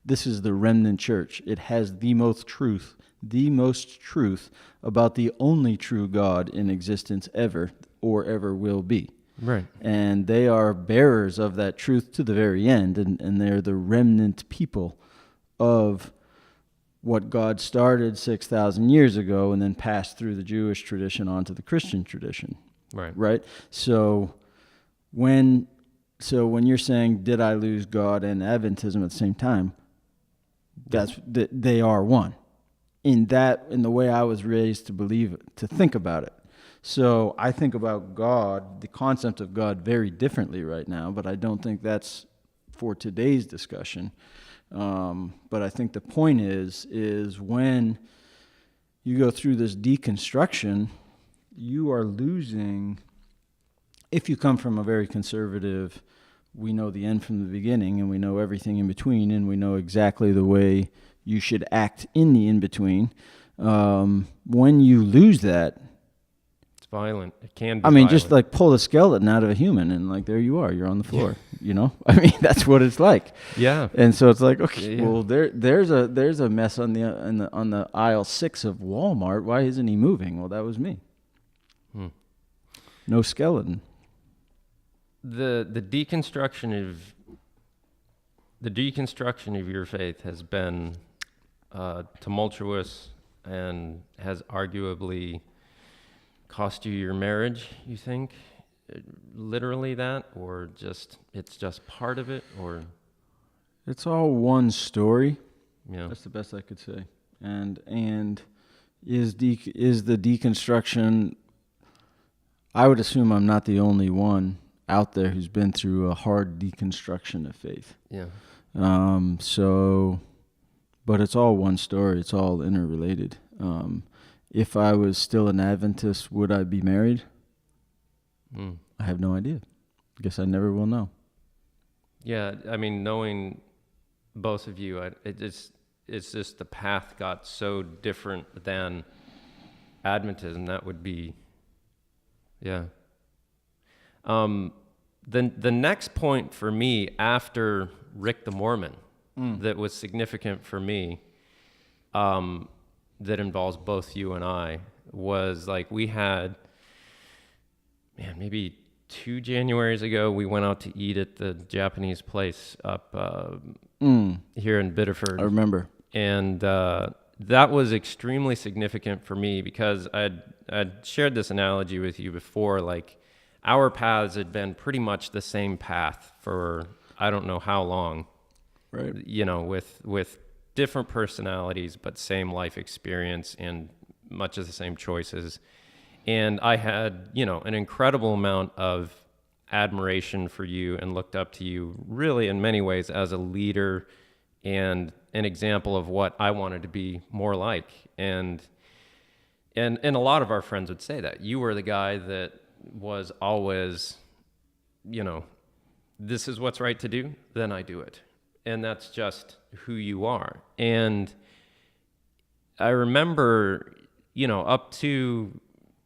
this is the remnant church. It has the most truth about the only true God in existence ever or ever will be. Right. And they are bearers of that truth to the very end, and they're the remnant people of what God started 6,000 years ago and then passed through the Jewish tradition onto the Christian tradition. Right? So when you're saying, did I lose God and Adventism at the same time, they are one. In the way I was raised to think about it. So I think about God, the concept of God, very differently right now, but I don't think that's for today's discussion. But I think the point is when you go through this deconstruction, you are losing, if you come from a very conservative, we know the end from the beginning, and we know everything in between, and we know exactly the way you should act in the in-between. When you lose that, it's violent. It can be violent. Just like pull a skeleton out of a human, and like there you are, you're on the floor. That's what it's like. Yeah. And so it's like, okay, well, there's a mess on the aisle 6 of Walmart. Why isn't he moving? Well, that was me. No skeleton. The deconstruction of your faith has been tumultuous and has arguably cost you your marriage, you think? Literally that, or it's just part of it, or? It's all one story. Yeah. That's the best I could say. And is the deconstruction, I would assume I'm not the only one out there who's been through a hard deconstruction of faith. Yeah. But it's all one story. It's all interrelated. If I was still an Adventist, would I be married? I have no idea. I guess I never will know. Yeah, knowing both of you, it's just the path got so different than Adventism. That would be, yeah. The next point for me after Rick the Mormon that was significant for me, that involves both you and I, was like we had, maybe 2 Januaries ago, we went out to eat at the Japanese place up here in Biddeford. I remember. And that was extremely significant for me because I'd shared this analogy with you before, like our paths had been pretty much the same path for I don't know how long. Right. With different personalities, but same life experience and much of the same choices. And I had, an incredible amount of admiration for you and looked up to you really in many ways as a leader and an example of what I wanted to be more like. And a lot of our friends would say that. You were the guy that was always, this is what's right to do, then I do it. And that's just who you are. And I remember, up to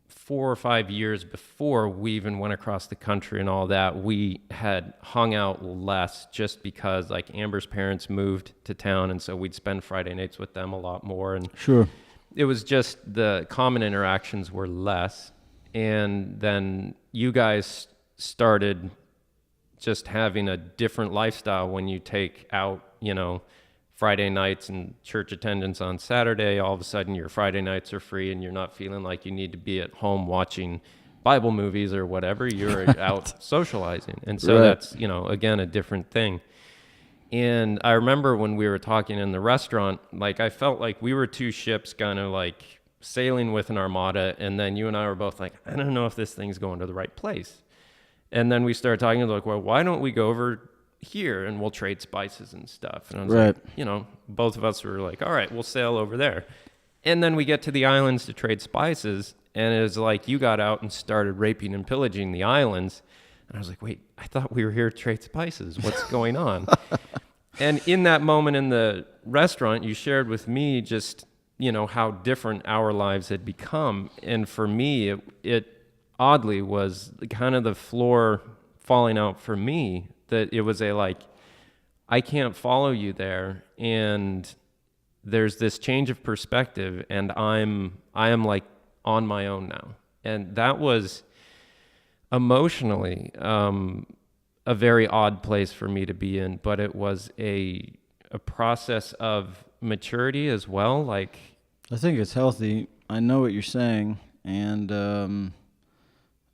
4 or 5 years before we even went across the country and all that, we had hung out less just because like Amber's parents moved to town. And so we'd spend Friday nights with them a lot more. And sure. it was just the common interactions were less. And then you guys started just having a different lifestyle when you take out, Friday nights and church attendance on Saturday. All of a sudden your Friday nights are free and you're not feeling like you need to be at home watching Bible movies or whatever. You're out socializing. And so that's, again, a different thing. And I remember when we were talking in the restaurant, like I felt like we were two ships kind of like sailing with an armada. And then you and I were both like, I don't know if this thing's going to the right place. And then we started talking like, well, why don't we go over here and we'll trade spices and stuff. And I was like, both of us were like, all right, we'll sail over there. And then we get to the islands to trade spices. And it was like you got out and started raping and pillaging the islands. And I was like, wait, I thought we were here to trade spices. What's going on? And in that moment in the restaurant, you shared with me just, how different our lives had become. And for me, it oddly was kind of the floor falling out for me, that it was I can't follow you there. And there's this change of perspective and I am like on my own now. And that was emotionally a very odd place for me to be in, but it was a process of maturity as well. I think it's healthy. I know what you're saying, and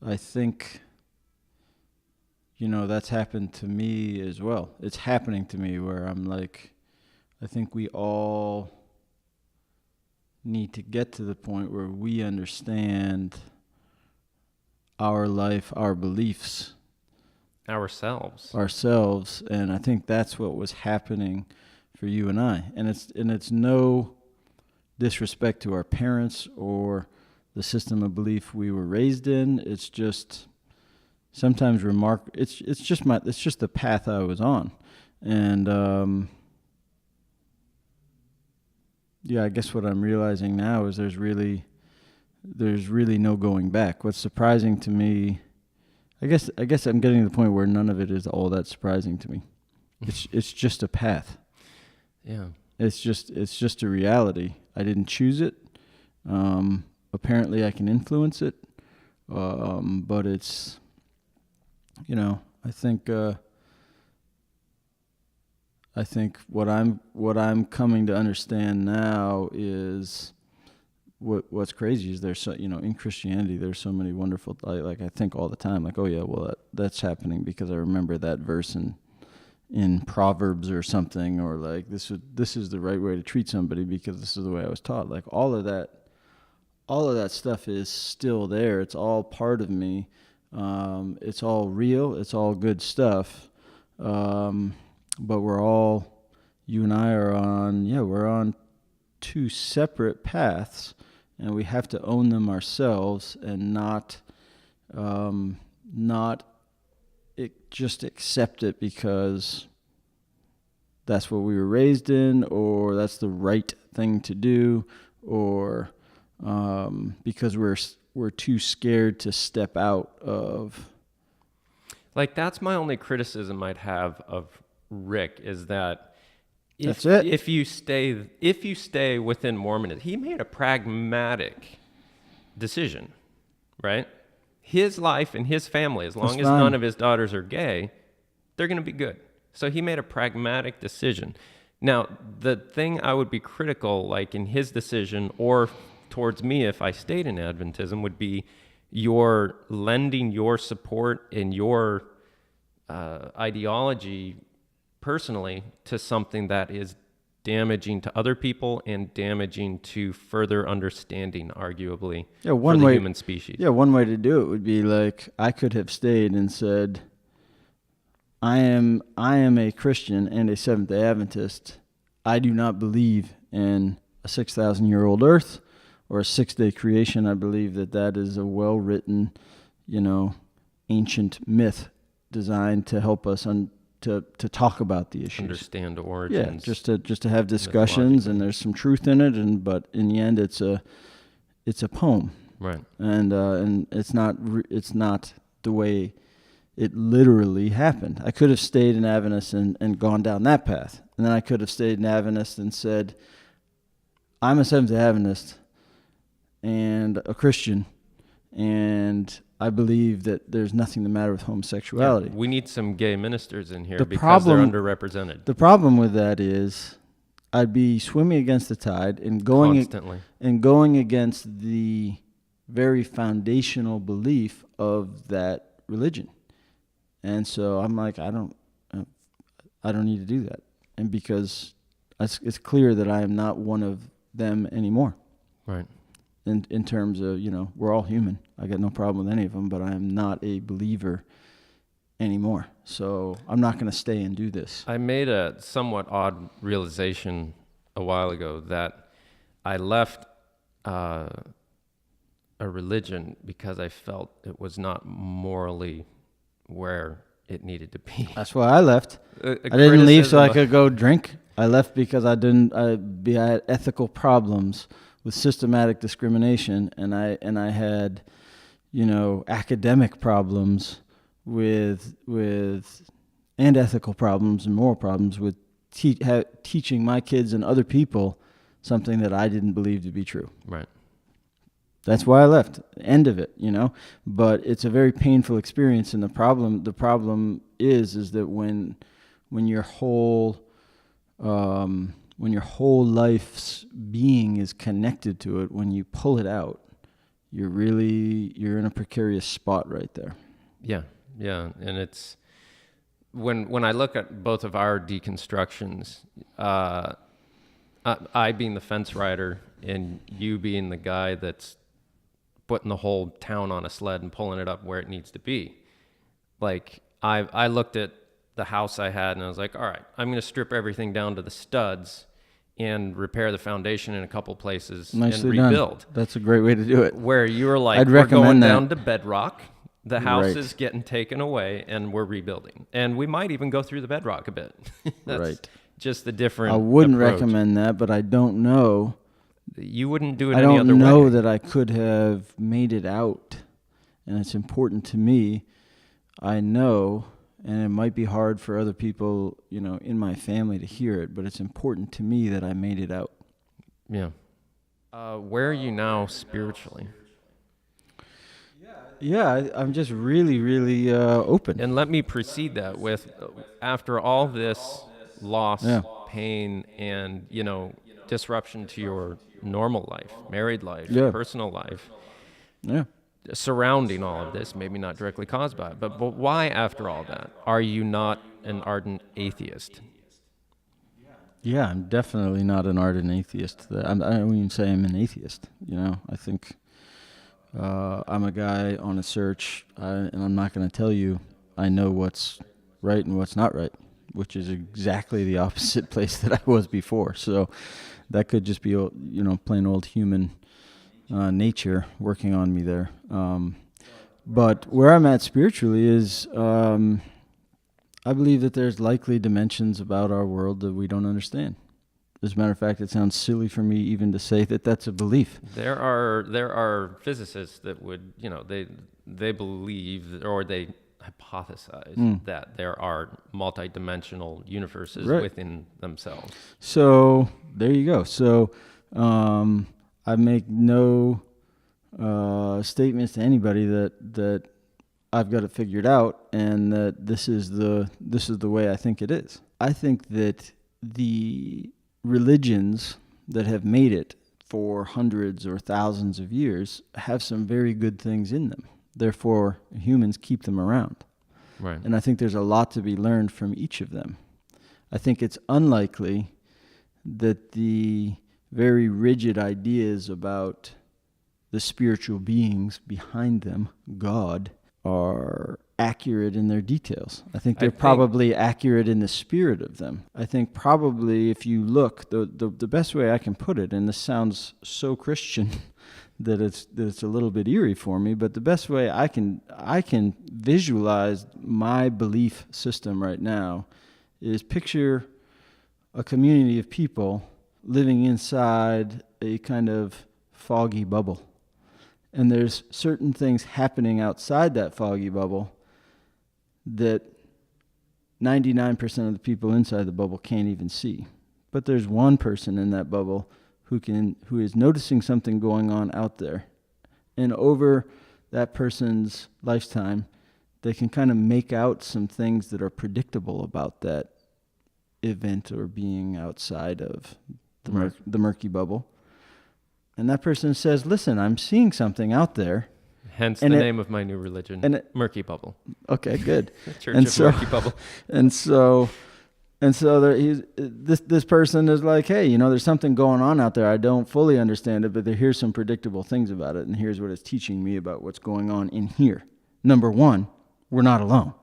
I think that's happened to me as well. It's happening to me where I'm like, I think we all need to get to the point where we understand our life, our beliefs, ourselves, and I think that's what was happening for you and I. And it's no disrespect to our parents or the system of belief we were raised in. It's just sometimes it's just the path I was on. And I guess what I'm realizing now is there's really no going back. What's surprising to me, I guess I'm getting to the point where none of it is all that surprising to me. It's just a path. Yeah. It's just a reality. I didn't choose it. Apparently I can influence it. But it's, I think what I'm coming to understand now is what's crazy is there's so, in Christianity there's so many wonderful, I think all the time, like, oh yeah, well that's happening because I remember that verse in Proverbs or something, or like this is the right way to treat somebody because this is the way I was taught. Like all of that stuff is still there. It's all part of me. It's all real. It's all good stuff. But you and I are we're on two separate paths, and we have to own them ourselves and not just accept it because that's what we were raised in, or that's the right thing to do, or because we're too scared to step out of. That's my only criticism I'd have of Rick is that if you stay within Mormonism, he made a pragmatic decision, right? His life and his family, as long as none of his daughters are gay, they're going to be good. So he made a pragmatic decision. Now, the thing I would be critical, in his decision or towards me if I stayed in Adventism, would be your lending your support and your ideology personally to something that is damaging to other people and damaging to further understanding, arguably, for the human species. Yeah, one way to do it would be I could have stayed and said, I am a Christian and a Seventh-day Adventist. I do not believe in a 6,000-year-old earth or a 6-day creation. I believe that is a well-written, ancient myth designed to help us to talk about the issues, understand origins. Yeah, just to have discussions, and there's some truth in it, but in the end, it's a poem, right? And it's not the way it literally happened. I could have stayed in Adventist and gone down that path, and then I could have stayed in Adventist and said, I'm a Seventh-day Adventist, and a Christian, and I believe that there's nothing the matter with homosexuality. We need some gay ministers in here The because they're problem- underrepresented The problem with that is I'd be swimming against the tide and going against the very foundational belief of that religion. And so I'm like, I don't need to do that. And because it's clear that I am not one of them anymore. Right. In terms of, we're all human. I got no problem with any of them, but I am not a believer anymore. So I'm not going to stay and do this. I made a somewhat odd realization a while ago that I left a religion because I felt it was not morally where it needed to be. That's why I left. I didn't leave so I could go drink. I left because I had ethical problems with systematic discrimination, and I had, academic problems with and ethical problems and moral problems with teaching my kids and other people something that I didn't believe to be true. Right. That's why I left. End of it, But it's a very painful experience, and the problem is that when your whole life's being is connected to it, when you pull it out, you're in a precarious spot right there. Yeah, and it's when I look at both of our deconstructions, I being the fence rider and you being the guy that's putting the whole town on a sled and pulling it up where it needs to be. Like I looked at the house I had and I was like, all right, I'm going to strip everything down to the studs and repair the foundation in a couple places. Nicely and rebuild. Done. That's a great way to do it. Where you were like, I'd we're recommend going that. down to bedrock. The house Right. is getting taken away and we're rebuilding. And we might even go through the bedrock a bit. That's Right. just the different I wouldn't approach. recommend that, but I don't know. You wouldn't do it I any don't other know way. that I could have made it out, and it's important to me. I know, and it might be hard for other people, in my family to hear it, but it's important to me that I made it out. Yeah. Where are you now spiritually? Yeah, I'm just really, really open. And let me precede that with, after all this loss, Yeah. pain, and, disruption to your normal life, married life, Yeah. personal life, Yeah. surrounding all of this, maybe not directly caused by it, but why after all that are you not an ardent atheist? Yeah, I'm definitely not an ardent atheist. I don't even say I'm an atheist. I think I'm a guy on a search, and I'm not going to tell you I know what's right and what's not right, which is exactly the opposite place that I was before. So that could just be, plain old human nature working on me there. But where I'm at spiritually is I believe that there's likely dimensions about our world that we don't understand. As a matter of fact, it sounds silly for me even to say that that's a belief. There are physicists that would, they believe or they hypothesize that there are multidimensional universes Right. within themselves. So there you go. So I make no statements to anybody that I've got it figured out and that this is the way I think it is. I think that the religions that have made it for hundreds or thousands of years have some very good things in them. Therefore, humans keep them around. Right. And I think there's a lot to be learned from each of them. I think it's unlikely that the very rigid ideas about the spiritual beings behind them, God, are accurate in their details. I think they're probably accurate in the spirit of them. I think probably if you look, the best way I can put it, and this sounds so Christian that it's a little bit eerie for me, but the best way I can visualize my belief system right now is picture a community of people living inside a kind of foggy bubble. And there's certain things happening outside that foggy bubble that 99% of the people inside the bubble can't even see. But there's one person in that bubble who is noticing something going on out there, and over that person's lifetime, they can kind of make out some things that are predictable about that event or being outside of the murky bubble. And that person says, listen, I'm seeing something out there. Hence the name of my new religion, Murky Bubble. Okay, good. Church of Murky Bubble. And so this person is like, hey, you know, there's something going on out there. I don't fully understand it, but here's some predictable things about it, and here's what it's teaching me about what's going on in here. Number one, we're not alone,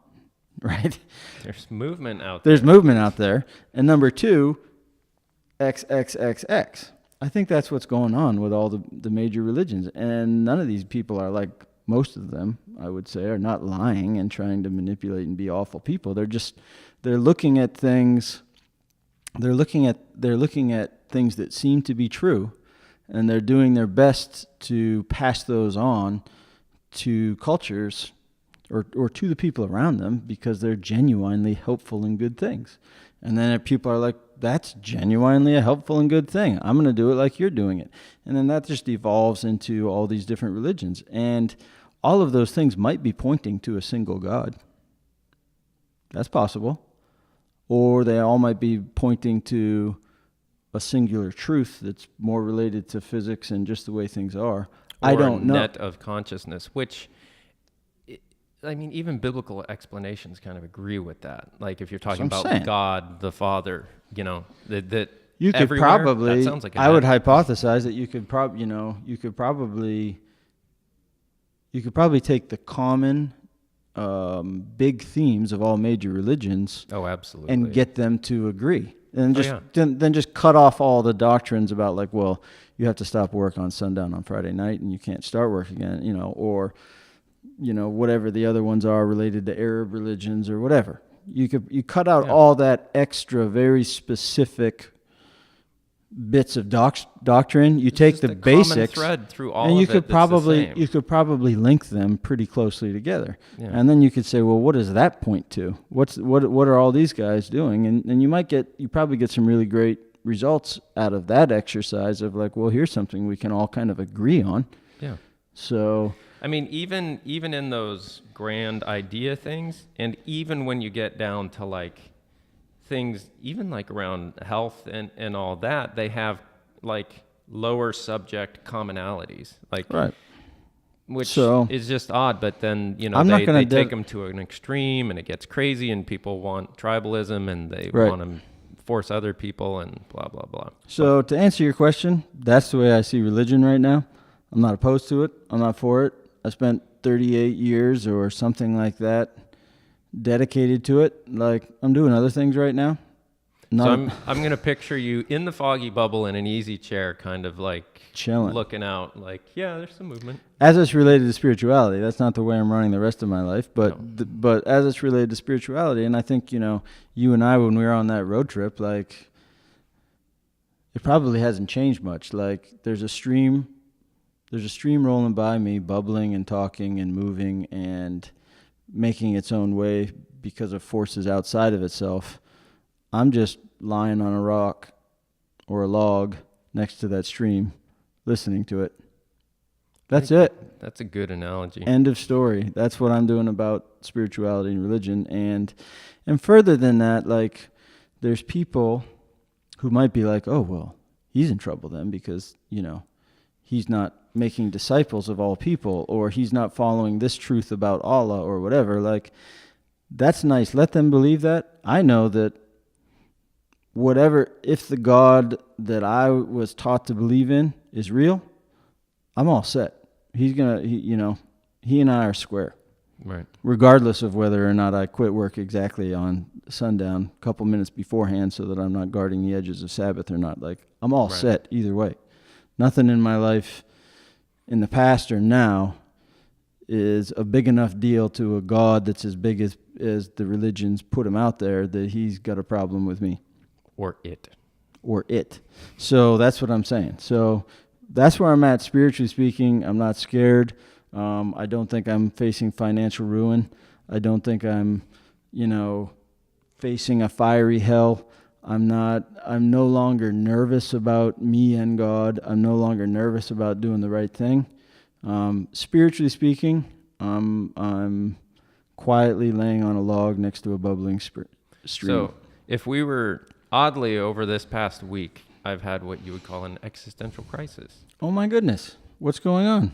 right? There's movement out there. There's movement out there. And number two, XXXX. I think that's what's going on with all the major religions. And none of these people are like, most of them, I would say, are not lying and trying to manipulate and be awful people. They're looking at things, they're looking at things that seem to be true, and they're doing their best to pass those on to cultures or to the people around them because they're genuinely helpful and good things. And then if people are like, that's genuinely a helpful and good thing, I'm going to do it like you're doing it. And then that just evolves into all these different religions. And all of those things might be pointing to a single God. That's possible. Or they all might be pointing to a singular truth that's more related to physics and just the way things are. I don't know. Net of consciousness, which, I mean, even biblical explanations kind of agree with that. Like if you're talking about God, the Father, you know, that you could everywhere, probably, that sounds like I would hypothesize that you could probably take the common big themes of all major religions. Oh, absolutely. And get them to agree. And then just cut off all the doctrines about like, well, you have to stop work on sundown on Friday night and you can't start work again, you know, or, you know, whatever the other ones are related to Arab religions or whatever. You cut out all that extra, very specific bits of doctrine. You take the basics, common thread through all and you could probably link them pretty closely together. Yeah. And then you could say, well, what does that point to? What are all these guys doing? And you probably get some really great results out of that exercise of like, well, here's something we can all kind of agree on. Yeah. So I mean, even in those grand idea things, and even when you get down to like things, even like around health and all that, they have like lower subject commonalities, like right. Which is just odd. But then, you know, they take them to an extreme, and it gets crazy, and people want tribalism, and they want to force other people, and blah blah blah. So to answer your question, that's the way I see religion right now. I'm not opposed to it. I'm not for it. I spent 38 years or something like that dedicated to it. Like, I'm doing other things right now. So I'm going to picture you in the foggy bubble in an easy chair, kind of like chilling, looking out like, yeah, there's some movement. As it's related to spirituality, that's not the way I'm running the rest of my life, but but as it's related to spirituality, and I think, you know, you and I, when we were on that road trip, like, it probably hasn't changed much. Like, there's a stream rolling by me, bubbling and talking and moving and making its own way because of forces outside of itself. I'm just lying on a rock or a log next to that stream, listening to it. That's it. That's a good analogy. End of story. That's what I'm doing about spirituality and religion. And further than that, like, there's people who might be like, oh, well, he's in trouble then because, you know, he's not making disciples of all people, or he's not following this truth about Allah or whatever. Like, that's nice. Let them believe that. I know that if the God that I was taught to believe in is real, I'm all set. He and I are square. Right. Regardless of whether or not I quit work exactly on sundown a couple minutes beforehand so that I'm not guarding the edges of Sabbath or not. Like, I'm all set either way. Nothing in my life in the past or now is a big enough deal to a God that's as big as the religions put him out there that he's got a problem with me. Or it. So that's what I'm saying. So that's where I'm at, spiritually speaking. I'm not scared. I don't think I'm facing financial ruin. I don't think I'm, facing a fiery hell. I'm no longer nervous about me and God. I'm no longer nervous about doing the right thing. Spiritually speaking, I'm quietly laying on a log next to a bubbling stream. So if we were, oddly, over this past week, I've had what you would call an existential crisis. Oh my goodness. What's going on?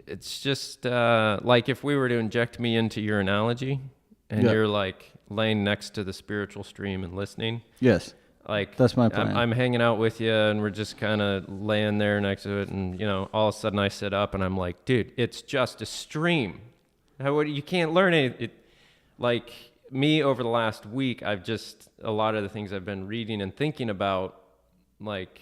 It's just like if we were to inject me into your analogy and Yeah. you're like laying next to the spiritual stream and listening. Yes. Like That's my plan. I'm hanging out with you and we're just kind of laying there next to it. And, all of a sudden I sit up and I'm like, dude, it's just a stream. You can't learn it. Like me over the last week, a lot of the things I've been reading and thinking about, like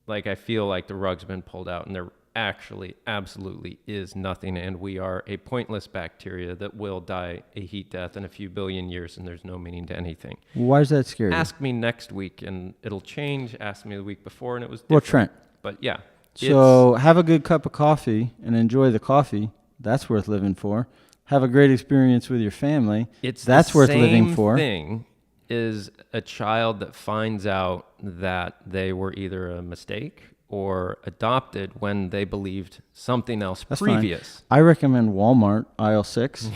I feel like the rug's been pulled out and there actually absolutely is nothing, and we are a pointless bacteria that will die a heat death in a few billion years, and there's no meaning to anything. Why is that scary? Ask me next week and it'll change. Ask me the week before and it was different. Well, Trent. But yeah. So have a good cup of coffee and enjoy the coffee. That's worth living for. Have a great experience with your family. That's worth living for. The same thing is a child that finds out that they were either a mistake or adopted when they believed something else previous. Fine. I recommend Walmart, aisle 6.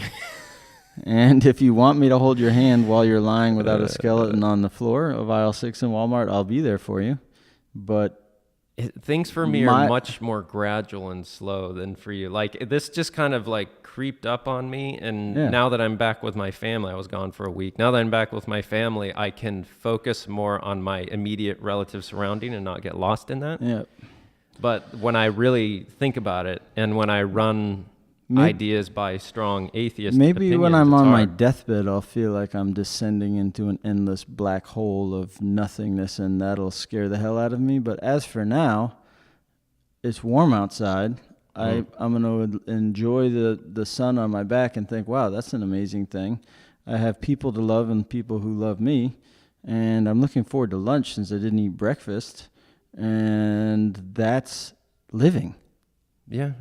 And if you want me to hold your hand while you're lying without a skeleton on the floor of aisle 6 in Walmart, I'll be there for you. But things for me are much more gradual and slow than for you. Like this just kind of like creeped up on me. And now that I'm back with my family, I was gone for a week. Now that I'm back with my family, I can focus more on my immediate relative surrounding and not get lost in that. Yeah. But when I really think about it and when I run ideas by strong atheist maybe when I'm on hard. my deathbed, I'll feel like I'm descending into an endless black hole of nothingness, and that'll scare the hell out of me. But as for now, it's warm outside. I'm going to enjoy the sun on my back and think, wow, that's an amazing thing. I have people to love and people who love me, and I'm looking forward to lunch since I didn't eat breakfast, and that's living. Yeah,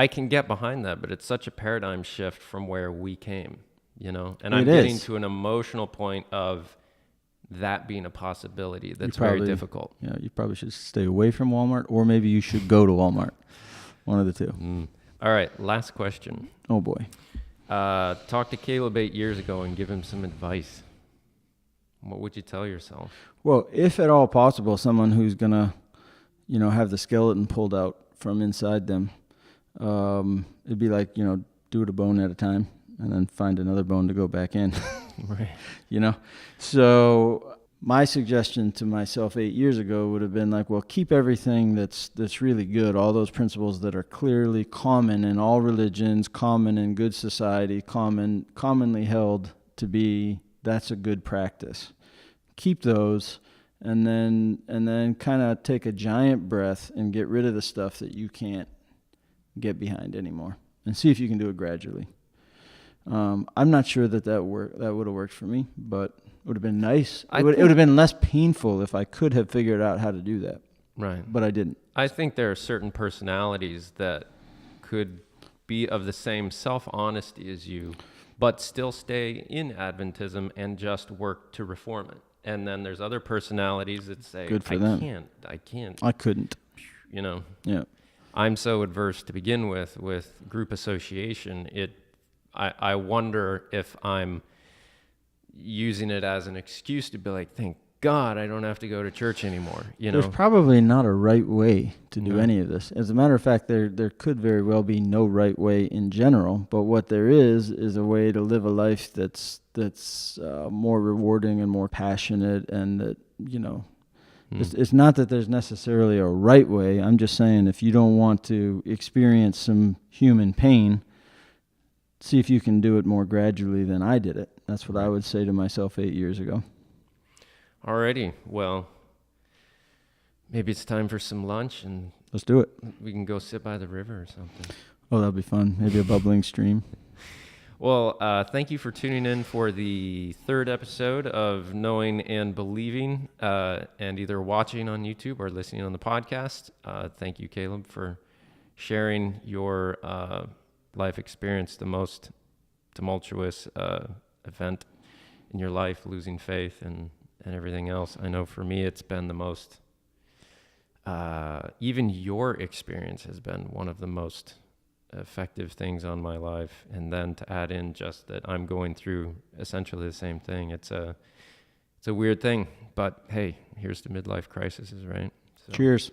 I can get behind that, but it's such a paradigm shift from where we came, and I'm getting to an emotional point of that being a possibility that's very difficult. Yeah, you probably should stay away from Walmart, or maybe you should go to Walmart. One of the two. All right, last question. Oh, boy. Talk to Caleb 8 years ago and give him some advice. What would you tell yourself? Well, if at all possible, someone who's going to, have the skeleton pulled out from inside them, it'd be like, do it a bone at a time and then find another bone to go back in. Right. So my suggestion to myself 8 years ago would have been like, well, keep everything that's really good, all those principles that are clearly common in all religions, common in good society, commonly held to be, that's a good practice. Keep those, and then kind of take a giant breath and get rid of the stuff that you can't get behind anymore, and see if you can do it gradually. I'm not sure that would have worked for me, but it would have been nice. It would have been less painful if I could have figured out how to do that. Right. But I didn't. I think there are certain personalities that could be of the same self-honesty as you, but still stay in Adventism and just work to reform it. And then there's other personalities that say, Good for them. I can't. I couldn't. Yeah. I'm so adverse to begin with group association. I wonder if I'm using it as an excuse to be like, thank God I don't have to go to church anymore. There's probably not a right way to do any of this. As a matter of fact, there could very well be no right way in general. But what there is a way to live a life that's more rewarding and more passionate, and that It's not that there's necessarily a right way. I'm just saying, if you don't want to experience some human pain, see if you can do it more gradually than I did it. That's what I would say to myself 8 years ago. Alrighty. Well, maybe it's time for some lunch and let's do it. We can go sit by the river or something. Oh, that'll be fun. Maybe a bubbling stream. Well, thank you for tuning in for the third episode of Knowing and Believing, and either watching on YouTube or listening on the podcast. Thank you, Caleb, for sharing your life experience, the most tumultuous event in your life, losing faith and and everything else. I know for me, it's been the most, even your experience has been one of the most effective things on my life. And then to add in just that I'm going through essentially the same thing. It's a weird thing, but hey, here's the midlife crises, right? So. Cheers.